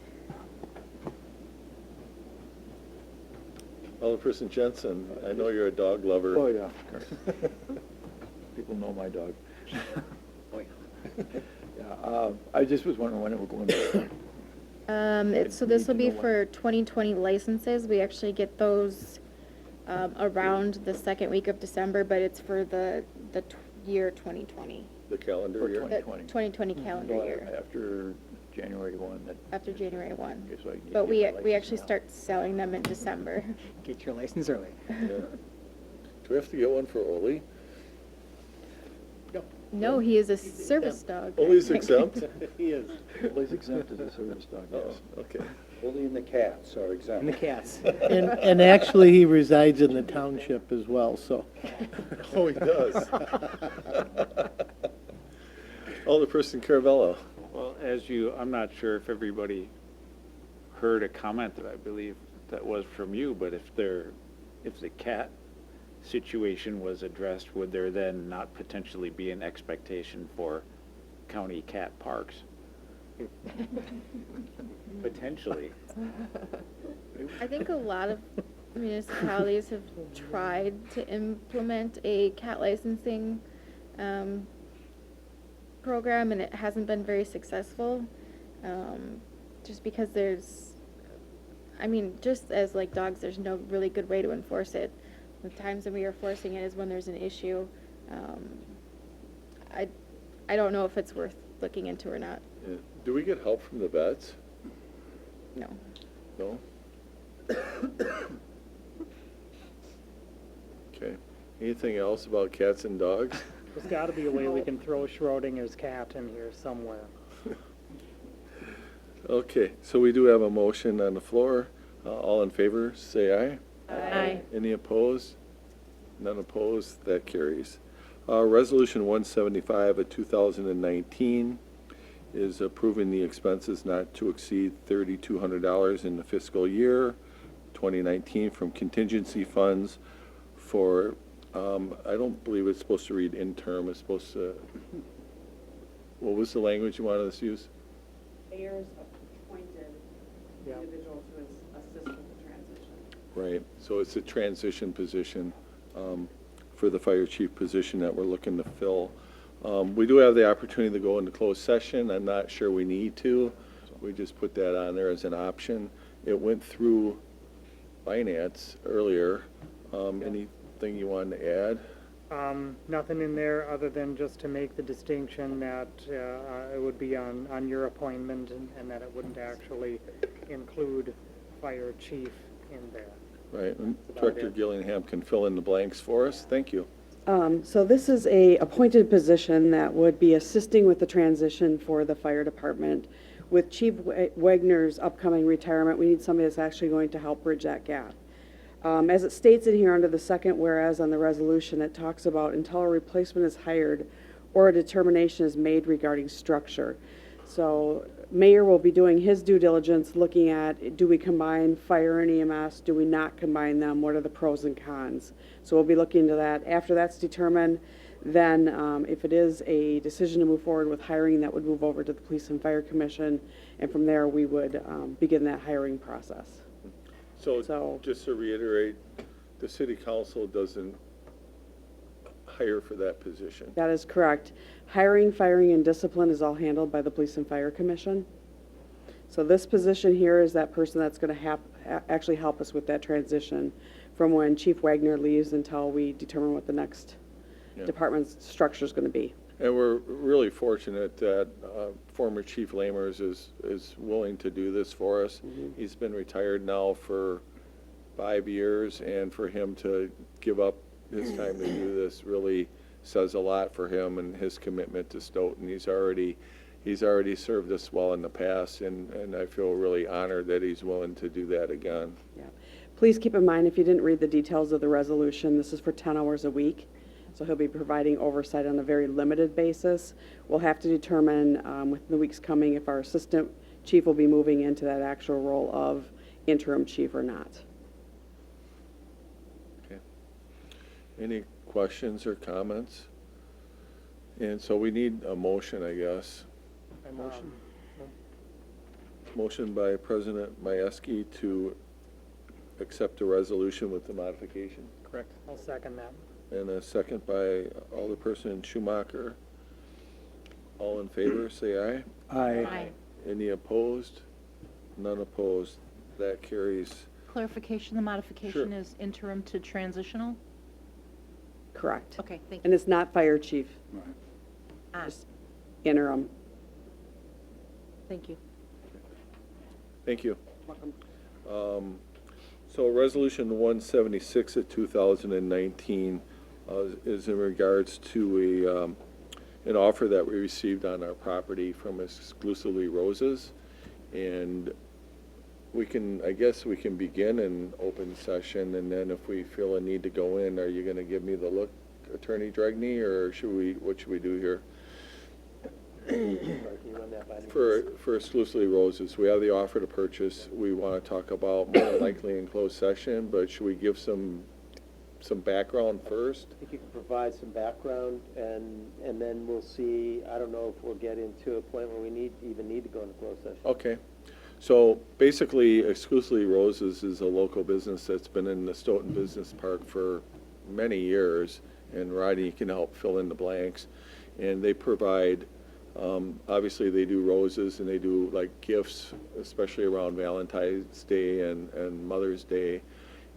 Alderperson Jensen, I know you're a dog lover. Oh, yeah. People know my dog. Yeah, I just was wondering when it was going to. So this will be for 2020 licenses. We actually get those around the second week of December, but it's for the year 2020. The calendar year? 2020. 2020 calendar year. After January 1. After January 1. Okay, so I can But get we my license actually now. start selling them in December. Get your license early. Yeah. Do we have to get one for Oli? No, he is a service dog. Oli's exempt? He is. Oli's exempt as a service dog, yes. Okay. Only in the cats are exempt. And the cats. And actually, he resides in the township as well, so. Oh, he does. Alderperson Caravello. Well, I'm not sure if everybody heard a comment that I believe that was from you, but if the cat situation was addressed, would there then not potentially be an expectation for county cat parks? Potentially. I think a lot of municipalities have tried to implement a cat licensing program, and it hasn't been very successful. Just because just as like dogs, there's no really good way to enforce it. The times that we are forcing it is when there's an issue. I don't know if it's worth looking into or not. Yeah. Do we get help from the vets? No. No? Okay. Anything else about cats and dogs? There's got to be a way we can throw Schrodinger's cat in here somewhere. Okay, so we do have a motion on the floor. All in favor, say aye. Aye. Any opposed? None opposed, that carries. Resolution 175 of 2019 is approving the expenses not to exceed $3,200 in the fiscal year 2019 from contingency funds for, I don't believe it's supposed to read interim, it's supposed to, what was the language you wanted us to use? Mayor's appointed individual to assist with the transition. Right, so it's a transition position for the fire chief position that we're looking to fill. We do have the opportunity to go into closed session. I'm not sure we need to. We just put that on there as an option. It went through finance earlier. Anything you wanted to add? Nothing in there other than just to make the distinction that it would be on your appointment and that it wouldn't actually include fire chief in there. Right, and Director Gillingham can fill in the blanks for us. Thank you. So this is a appointed position that would be assisting with the transition for the fire department. With Chief Wagner's upcoming retirement, we need somebody that's actually going to help bridge that gap. As it states in here under the second whereas on the resolution, it talks about until a replacement is hired or a determination is made regarding structure. So Mayor will be doing his due diligence, looking at, do we combine fire and EMS? Do we not combine them? What are the pros and cons? So we'll be looking into that. After that's determined, then if it is a decision to move forward with hiring, that would move over to the Police and Fire Commission. And from there, we would begin that hiring process. So just to reiterate, the city council doesn't hire for that position. That is correct. Hiring, firing, and discipline is all handled by the Police and Fire Commission. So this position here is that person that's going to actually help us with that transition from when Chief Wagner leaves until we determine what the next department's structure is going to be. And we're really fortunate that former Chief Lamers is willing to do this for us. Mm-hmm. He's been retired now for 5 years, and for him to give up his time to do this really says a lot for him and his commitment to Stoughton. He's already served us well in the past, and I feel really honored that he's willing to do that again. Yeah. Please keep in mind, if you didn't read the details of the resolution, this is for 10 hours a week. So he'll be providing oversight on a very limited basis. We'll have to determine within the weeks coming if our assistant chief will be moving into that actual role of interim chief or not. Okay. Any questions or comments? And so we need a motion, I guess. Motion by President Majewski to accept the resolution with the modification. Correct. I'll second that. And a second by Alderperson Schumacher. All in favor, say aye. Aye. Any opposed? None opposed. That carries. Clarification, the modification Sure. is interim to transitional? Correct. Okay, thank you. And it's not fire chief, Ah, just interim. thank you. Thank you. So Resolution 176 of 2019 is in regards to an offer that we received on our property from Exclusively Roses. And I guess we can begin in open session, and then if we feel a need to go in, are you going to give me the look, Attorney Dregney, or what should we do here? Can you run that by me? For exclusively roses, we have the offer to purchase. We want to talk about more likely in closed session, but should we give some background first? I think you can provide some background, and then we'll see, I don't know if we'll get into a point where we even need to go into closed session. Okay. So basically, Exclusively Roses is a local business that's been in the Stoughton Business Park for many years, and Rodney can help fill in the blanks. And they provide, obviously they do roses and they do like gifts, especially around Valentine's Day and Mother's Day.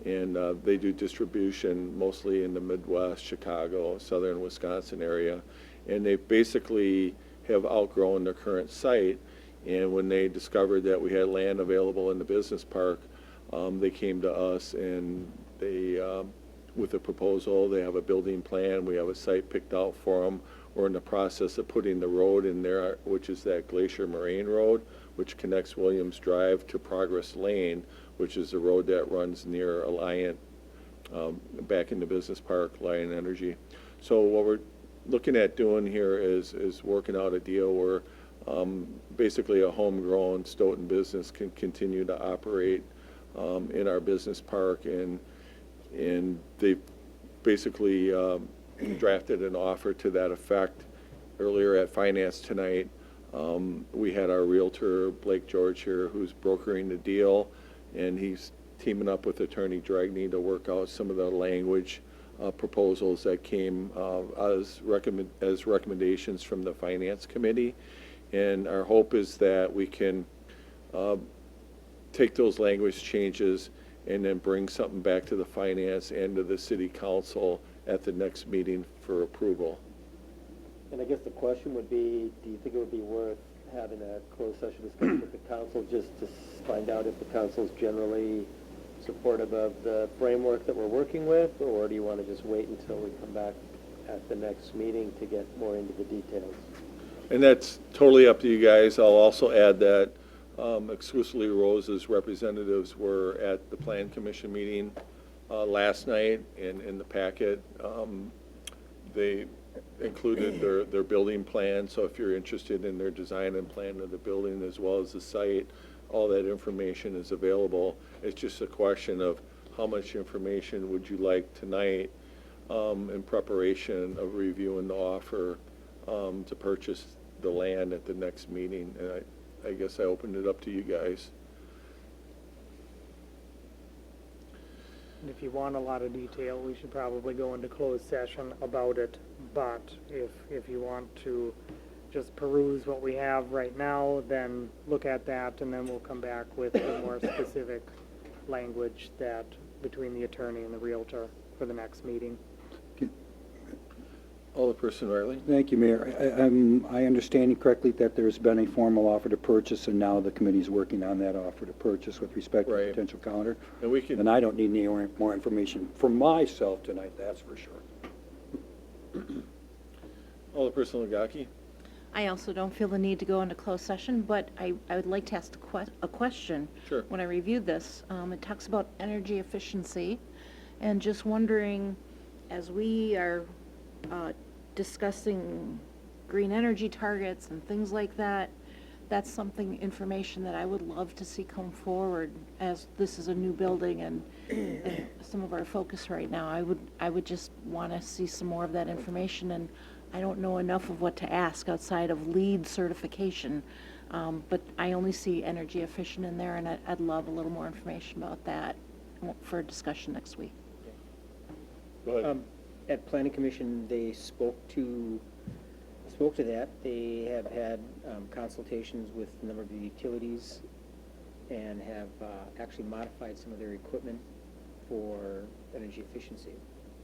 And they do distribution mostly in the Midwest, Chicago, southern Wisconsin area. And they basically have outgrown their current site. And when they discovered that we had land available in the business park, they came to us and they, with a proposal, they have a building plan, we have a site picked out for them. We're in the process of putting the road in there, which is that Glacier Moraine Road, which connects Williams Drive to Progress Lane, which is the road that runs near Alliant, back in the business park, Alliant Energy. So what we're looking at doing here is working out a deal where basically a homegrown Stoughton business can continue to operate in our business park, and they basically drafted an offer to that effect earlier at finance tonight. We had our realtor Blake George here, who's brokering the deal, and he's teaming up with Attorney Dragney to work out some of the language proposals that came as recommendations from the finance committee. And our hope is that we can take those language changes and then bring something back to the finance and to the city council at the next meeting for approval. And I guess the question would be, do you think it would be worth having a closed session discussion with the council just to find out if the council's generally supportive of the framework that we're working with, or do you want to just wait until we come back at the next meeting to get more into the details? And that's totally up to you guys. I'll also add that Exclusively Roses representatives were at the Plan Commission meeting last night, and in the packet they included their building plan. So if you're interested in their design and plan of the building as well as the site, all that information is available. It's just a question of how much information would you like tonight in preparation of reviewing the offer to purchase the land at the next meeting. And I guess I opened it up to you guys. And if you want a lot of detail, we should probably go into closed session about it. But if you want to just peruse what we have right now, then look at that, and then we'll come back with the more specific language that between the attorney and the realtor for the next meeting. Alderperson Riley? Thank you, Mayor. I understand you correctly that there's been a formal offer to purchase, and now the committee's working on that offer to purchase with respect to the potential calendar. And we can. And I don't need any more information for myself tonight, that's for sure. Alderperson Lagaki? I also don't feel the need to go into closed session, but I would like to ask a question. Sure. When I reviewed this, it talks about energy efficiency, and just wondering, as we are discussing green energy targets and things like that, that's something, information that I would love to see come forward, as this is a new building and some of our focus right now. I would just want to see some more of that information, and I don't know enough of what to ask outside of LEED certification, but I only see energy efficient in there, and I'd love a little more information about that for discussion next week. Go ahead. At Planning Commission, they spoke to that. They have had consultations with a number of the utilities and have actually modified some of their equipment for energy efficiency.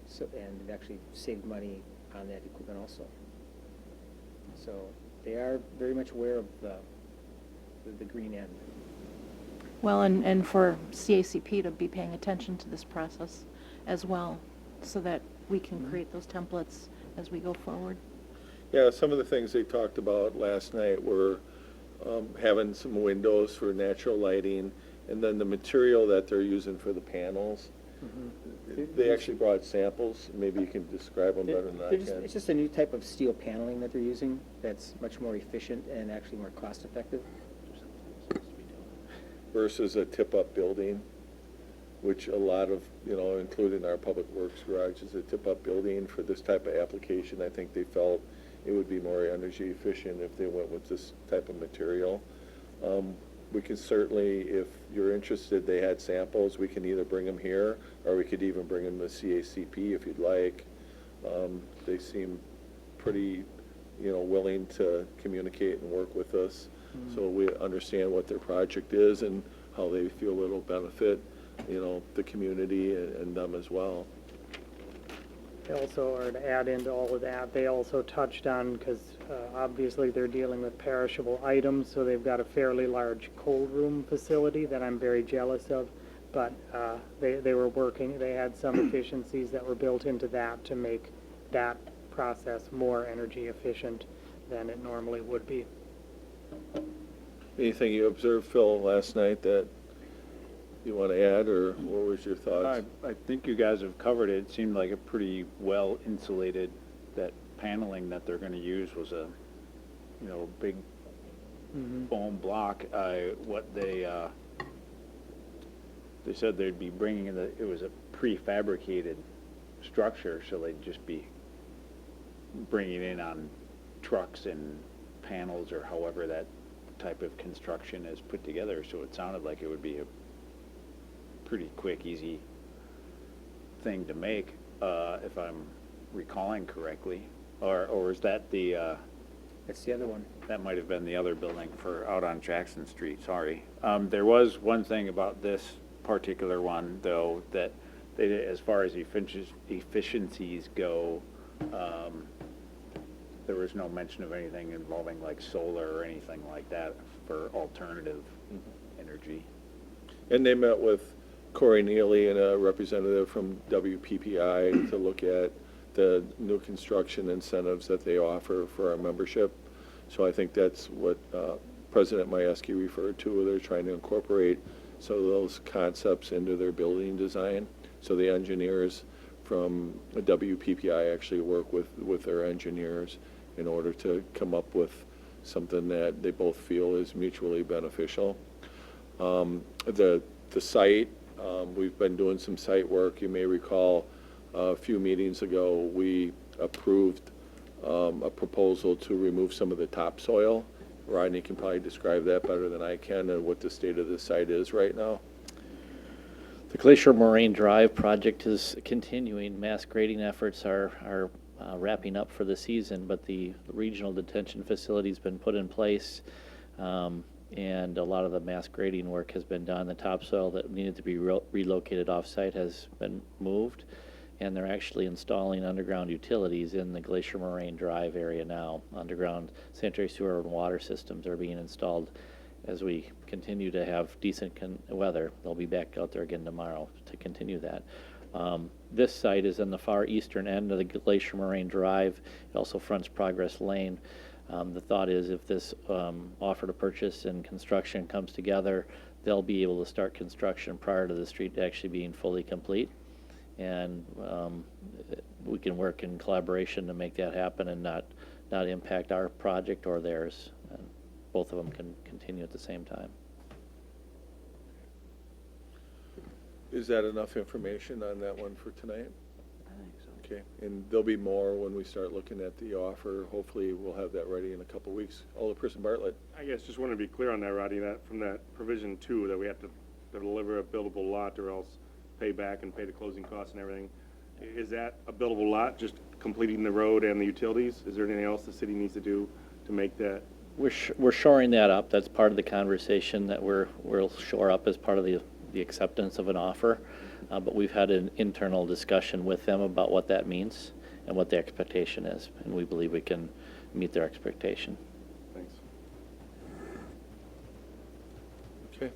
So, and they've actually saved money on that equipment also. So they are very much aware of the green end. Well, and for CACP to be paying attention to this process as well, so that we can create those templates as we go forward. Yeah, some of the things they talked about last night were having some windows for natural lighting, and then the material that they're using for the panels They actually brought samples. Maybe you can describe them better than I can. It's just a new type of steel paneling that they're using that's much more efficient and actually more cost-effective. Versus a tip-up building, which a lot of, including our public works garage, is a tip-up building for this type of application. I think they felt it would be more energy efficient if they went with this type of material. We can certainly, if you're interested, they had samples, we can either bring them here, or we could even bring them to CACP if you'd like. They seem pretty, willing to communicate and work with us. So we understand what their project is and how they feel it'll benefit, the community and them as well. They also, or to add into all of that, they also touched on, because obviously they're dealing with perishable items, so they've got a fairly large cold room facility that I'm very jealous of, but they were working, they had some efficiencies that were built into that to make that process more energy efficient than it normally would be. Anything you observed, Phil, last night that you want to add, or what was your thoughts? I think you guys have covered it. It seemed like a pretty well insulated, that paneling that they're going to use was a, big foam block. What they said they'd be bringing in it was a prefabricated structure, so they'd just be bringing in on trucks and panels or however that type of construction is put together. So it sounded like it would be a pretty quick, easy thing to make, if I'm recalling correctly. Or is that the... That's the other one. That might have been the other building for out on Jackson Street, sorry. There was one thing about this particular one, though, that they, as far as efficiencies go, there was no mention of anything involving like solar or anything like that for alternative energy. And they met with Corey Neely and a representative from WPPI to look at the new construction incentives that they offer for our membership. So I think that's what President Majewski referred to. They're trying to incorporate some of those concepts into their building design. So the engineers from WPPI actually work with their engineers in order to come up with something that they both feel is mutually beneficial. The site, we've been doing some site work. You may recall a few meetings ago, we approved a proposal to remove some of the topsoil. Rodney can probably describe that better than I can and what the state of the site is right now. The Glacier Moraine Drive project is continuing. Mass grading efforts are wrapping up for the season, but the regional detention facility's been put in place, and a lot of the mass grading work has been done. The topsoil that needed to be relocated off-site has been moved, and they're actually installing underground utilities in the Glacier Moraine Drive area now. Underground sanitary sewer and water systems are being installed as we continue to have decent weather. They'll be back out there again tomorrow to continue that. This site is in the far eastern end of the Glacier Moraine Drive. It also fronts Progress Lane. The thought is if this offer to purchase and construction comes together, they'll be able to start construction prior to the street actually being fully complete. And we can work in collaboration to make that happen and not impact our project or theirs. And both of them can continue at the same time. Is that enough information on that one for tonight? I think so. Okay, and there'll be more when we start looking at the offer. Hopefully, we'll have that ready in a couple weeks. Alderperson Bartlett. I guess just want to be clear on that, Rodney, that from that provision 2, that we have to deliver a buildable lot or else pay back and pay the closing costs and everything. Is that a buildable lot, just completing the road and the utilities? Is there anything else the city needs to do to make that? We're shoring that up. That's part of the conversation that we'll shore up as part of the acceptance of an offer. But we've had an internal discussion with them about what that means and what the expectation is, and we believe we can meet their expectation. Thanks. Okay.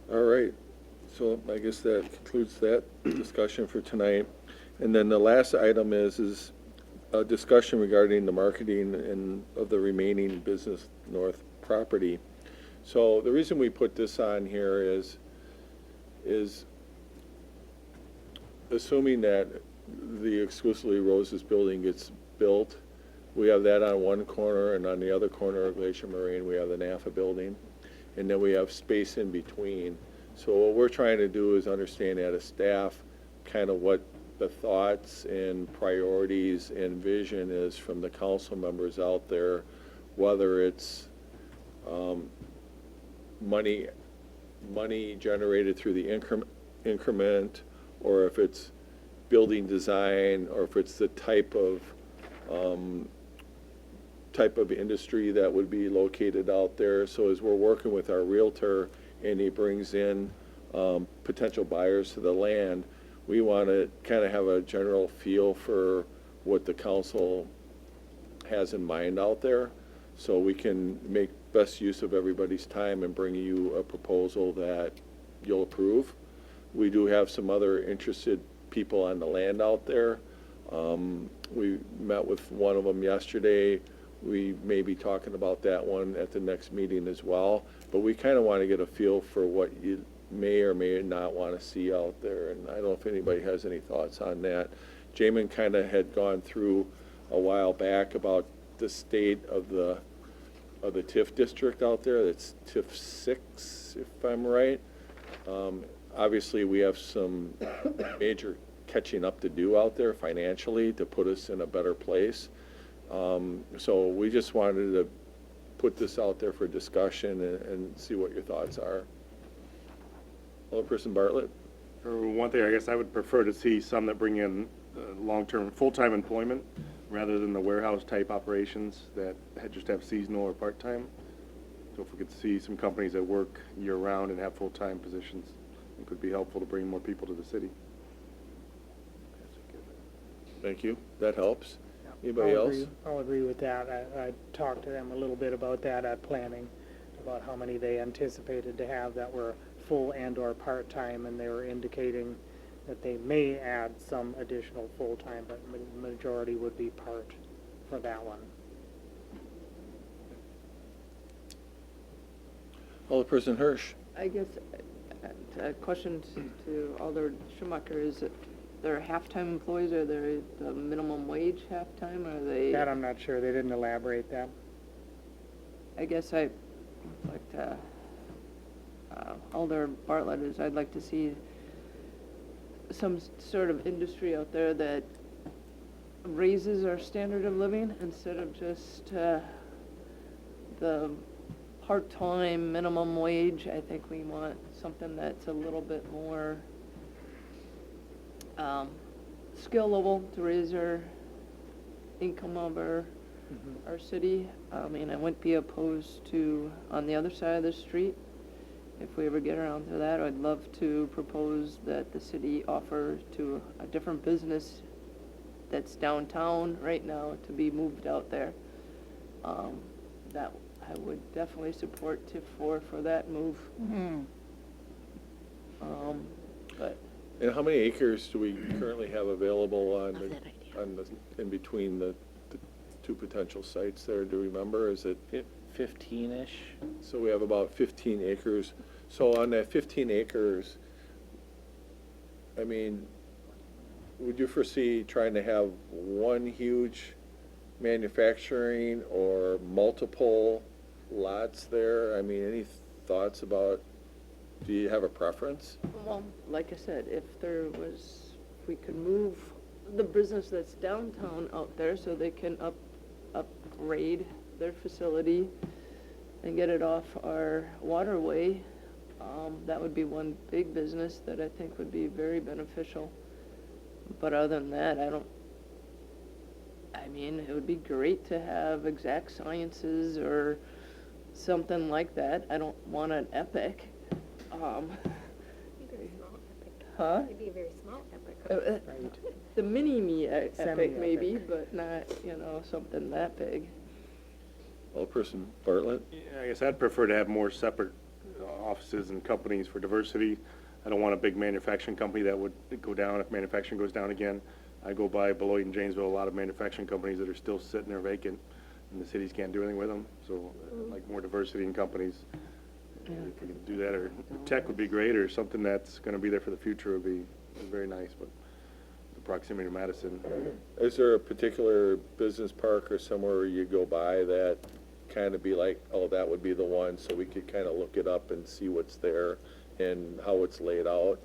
All right. So I guess that concludes that discussion for tonight. And then the last item is a discussion regarding the marketing of the remaining Business North property. So the reason we put this on here is assuming that the exclusively Roses building gets built, we have that on one corner, and on the other corner of Glacier Marine, we have the NAFA building, and then we have space in between. So what we're trying to do is understand as a staff kind of what the thoughts and priorities and vision is from the council members out there, whether it's money generated through the increment, or if it's building design, or if it's the type of industry that would be located out there. So as we're working with our realtor and he brings in potential buyers to the land, we want to kind of have a general feel for what the council has in mind out there, so we can make best use of everybody's time and bring you a proposal that you'll approve. We do have some other interested people on the land out there. We met with one of them yesterday. We may be talking about that one at the next meeting as well, but we kind of want to get a feel for what you may or may not want to see out there, and I don't know if anybody has any thoughts on that. Jamin kind of had gone through a while back about the state of the TIF district out there. That's TIF 6, if I'm right. Obviously, we have some major catching up to do out there financially to put us in a better place. So we just wanted to put this out there for discussion and see what your thoughts are. Alderperson Bartlett? For one thing, I guess I would prefer to see some that bring in long-term, full-time employment rather than the warehouse-type operations that just have seasonal or part-time. So if we could see some companies that work year-round and have full-time positions, it could be helpful to bring more people to the city. Thank you. That helps. Anybody else? I'll agree with that. I talked to them a little bit about that at planning, about how many they anticipated to have that were full and or part-time, and they were indicating that they may add some additional full-time, but the majority would be part for that one. Alderperson Hirsch? I guess a question to Alder Schumacher, is it they're half-time employees, or they're the minimum wage half-time, or are they? That I'm not sure. They didn't elaborate that. I guess I'd like to, Alder Bartlett, is I'd like to see some sort of industry out there that raises our standard of living instead of just the part-time minimum wage. I think we want something that's a little bit more skill level to raise our income of our city. I mean, I wouldn't be opposed to, on the other side of the street, if we ever get around to that, I'd love to propose that the city offer to a different business that's downtown right now to be moved out there. That I would definitely support TIF 4 for that move. But And how many acres do we currently have available in between the two potential sites there? Do you remember? Is it 15-ish? So we have about 15 acres. So on that 15 acres, I mean, would you foresee trying to have one huge manufacturing or multiple lots there? I mean, any thoughts about, do you have a preference? well, like I said, if we could move the business that's downtown out there so they can upgrade their facility and get it off our waterway, that would be one big business that I think would be very beneficial. But other than that, I mean, it would be great to have Exact Sciences or something like that. I don't want an Epic. Huh? It'd be a very small epic. The mini-me Epic Semi-epic. maybe, but not, something that big. Alderperson Bartlett? Yeah, I guess I'd prefer to have more separate offices and companies for diversity. I don't want a big manufacturing company that would go down if manufacturing goes down again. I go by Beloit and Janesville, a lot of manufacturing companies that are still sitting there vacant, and the cities can't do anything with them. So like more diversity in companies. If we could do that, or tech would be great, or something that's going to be there for the future would be very nice. But proximity to Madison. Is there a particular business park or somewhere where you go by that kind of be like, oh, that would be the one, so we could kind of look it up and see what's there and how it's laid out?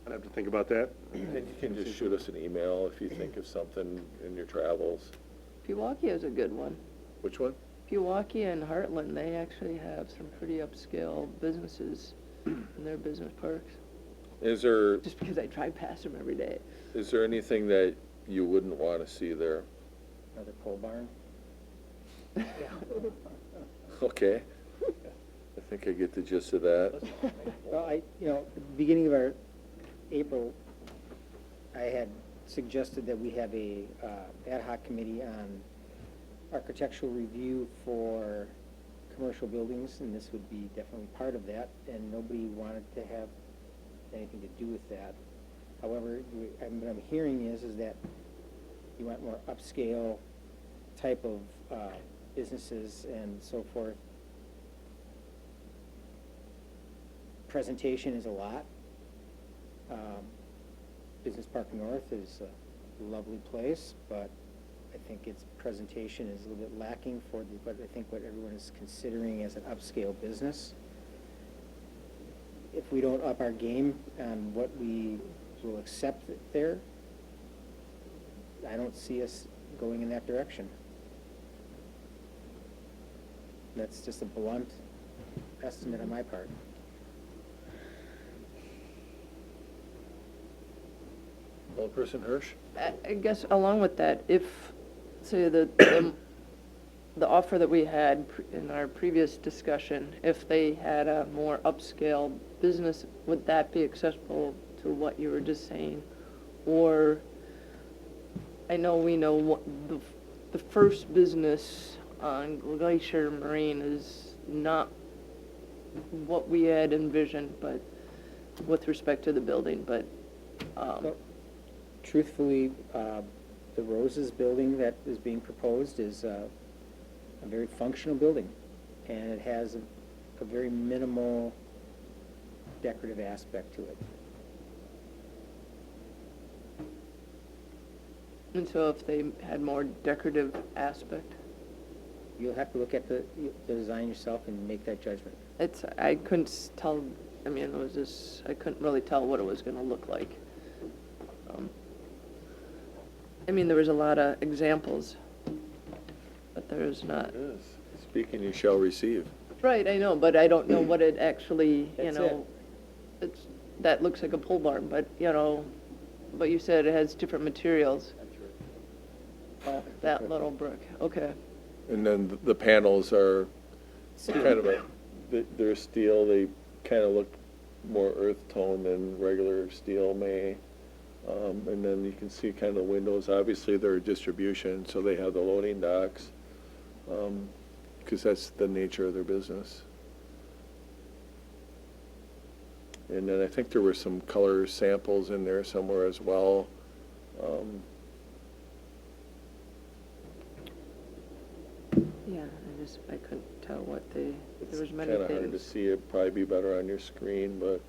I'd have to think about that. And you can just shoot us an email if you think of something in your travels. Pewaukee is a good one. Which one? Pewaukee and Heartland, they actually have some pretty upscale businesses in their business parks. Is there, Just because I drive past them every day. is there anything that you wouldn't want to see there? Another pole barn? Okay. I think I get the gist of that. Well, at the beginning of our April, I had suggested that we have a ad hoc committee on architectural review for commercial buildings, and this would be definitely part of that, and nobody wanted to have anything to do with that. However, what I'm hearing is that you want more upscale type of businesses and so forth. Presentation is a lot. Business Park North is a lovely place, but I think its presentation is a little bit lacking for what I think what everyone is considering as an upscale business. If we don't up our game on what we will accept there, I don't see us going in that direction. That's just a blunt estimate on my part. Alderperson Hirsch? I guess along with that, if, say, the offer that we had in our previous discussion, if they had a more upscale business, would that be accessible to what you were just saying? Or, I know we know what the first business on Glacier Marine is not what we had envisioned, but with respect to the building, but, Truthfully, the Roses building that is being proposed is a very functional building, and it has a very minimal decorative aspect to it. and so if they had more decorative aspect, You'll have to look at the design yourself and make that judgment. I couldn't tell, I mean, I couldn't really tell what it was gonna look like. I mean, there was a lot of examples, but there's not. It is. Speaking, you shall receive. Right, I know, but I don't know what it actually, That's that looks like a pole barn, but, but you said it has different materials. Oh, that little brick, okay. And then the panels are kind of they're steel, they kind of look more earth tone than regular steel may. And then you can see kind of the windows, obviously they're distribution, so they have the loading docks, because that's the nature of their business. And then I think there were some color samples in there somewhere as well. Yeah, I couldn't tell what there was many Kind of hard to things. see, it'd probably be better on your screen, but,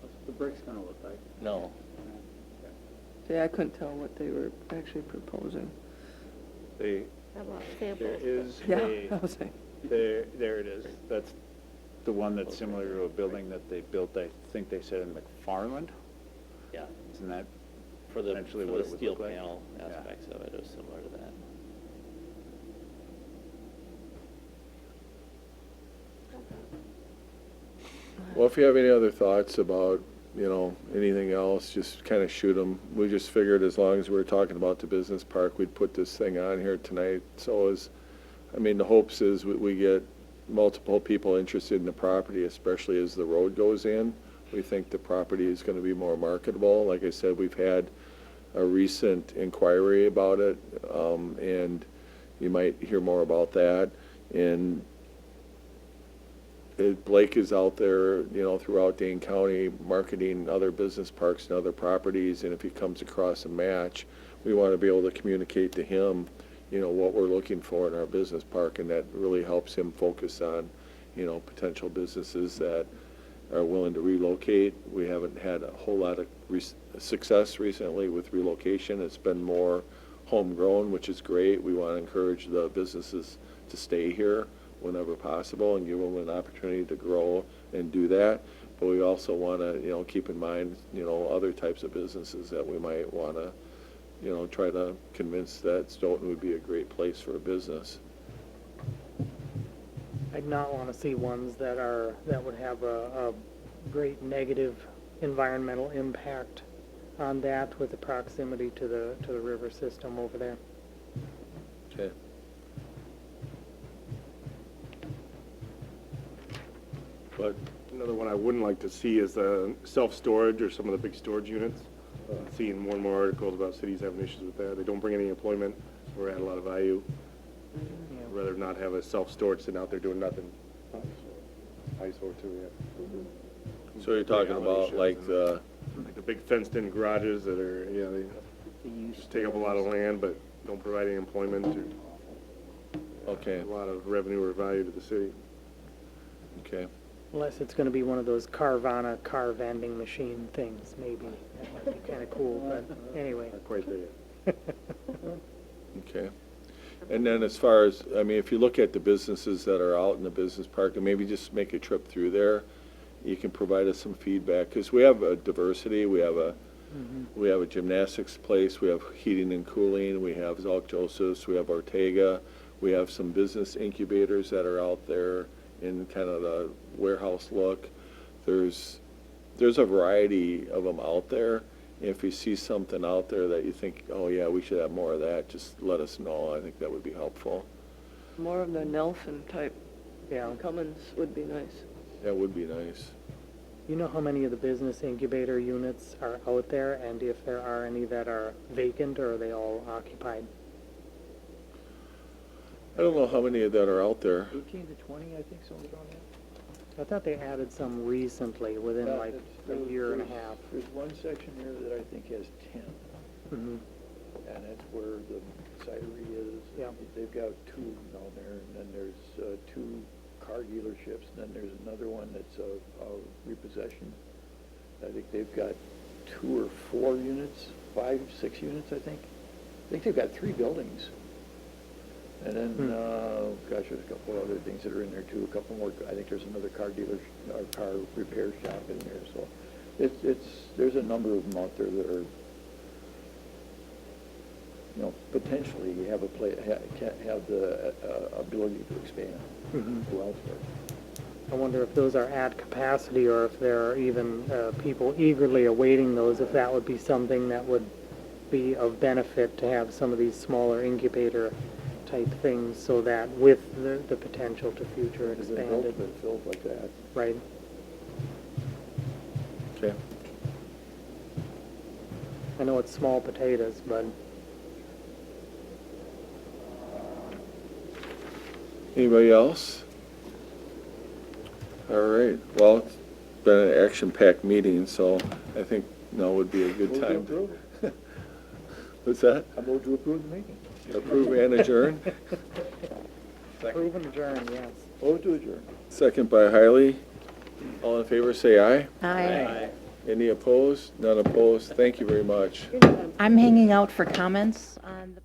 What's the bricks gonna look like? No. See, I couldn't tell what they were actually proposing. There is Yeah, a, I was saying. there it is. That's the one that's similar to a building that they built, I think they said in McFarland. Yeah. Isn't that For the essentially what it would steel look like? panel Yeah. aspects of it, it was similar to that. well, if you have any other thoughts about, anything else, just kind of shoot them. We just figured as long as we were talking about the business park, we'd put this thing on here tonight. So the hopes is we get multiple people interested in the property, especially as the road goes in. We think the property is going to be more marketable. Like I said, we've had a recent inquiry about it, and you might hear more about that. And Blake is out there, throughout Dane County marketing other business parks and other properties, and if he comes across a match, we want to be able to communicate to him, what we're looking for in our business park, and that really helps him focus on, potential businesses that are willing to relocate. We haven't had a whole lot of success recently with relocation. It's been more homegrown, which is great. We want to encourage the businesses to stay here whenever possible and give them an opportunity to grow and do that. But we also want to, keep in mind, other types of businesses that we might want to, try to convince that Stoughton would be a great place for a business. I'd not want to see ones that would have a great negative environmental impact on that with the proximity to the river system over there. Okay. But another one I wouldn't like to see is self-storage or some of the big storage units. Seeing more and more articles about cities having issues with that. They don't bring any employment or add a lot of value. I'd rather not have a self-storage sitting out there doing nothing. Eyesore too, yeah. So you're talking about like the big fenced-in garages that are, they just take up a lot of land but don't provide any employment or okay. a lot of revenue or value to the city. Okay. Unless it's going to be one of those Carvana car vending machine things, maybe. That might be kind of cool, but anyway. Not quite there. Okay. And then as far as, if you look at the businesses that are out in the business park, and maybe just make a trip through there, you can provide us some feedback, because we have a diversity. We have a gymnastics place, we have heating and cooling, we have Zalk Joseph's, we have Ortega, we have some business incubators that are out there in kind of the warehouse look. There's a variety of them out there. If you see something out there that you think, oh yeah, we should have more of that, just let us know. I think that would be helpful. More of the Nelson type. Yeah. Cummins would be nice. That would be nice. You know how many of the business incubator units are out there, and if there are any that are vacant, or are they all occupied? I don't know how many that are out there. 18 to 20, I think, somewhere around there. I thought they added some recently, within Yeah, like a year and a half. There's one section here that I think has 10, Mm-hmm. and that's where the cidery is. Yeah. They've got 2 down there, and then there's 2 car dealerships, and then there's another one that's a repossession. I think they've got 2 or 4 units, 5, 6 units, I think. I think they've got 3 buildings. And then, gosh, there's a couple other things that are in there too. A couple more. I think there's another car dealer or car repair shop in there. So, there's a number of them out there that are, potentially have have the ability to expand to elsewhere. I wonder if those are at capacity, or if there are even people eagerly awaiting those, if that would be something that would be of benefit to have some of these smaller incubator type things, so that with the potential to future expand it. Filled like that. Right. Okay. I know it's small potatoes, but Anybody else? All right. Well, it's been an action-packed meeting, so I think now would be a good Move to time. approve. What's that? I move to approve the meeting. Approve and adjourn? approve and adjourn, yes. Move to adjourn. Second by Hiley. All in favor, say aye. Aye. Any opposed? None opposed. Thank you very much. I'm hanging out for comments on the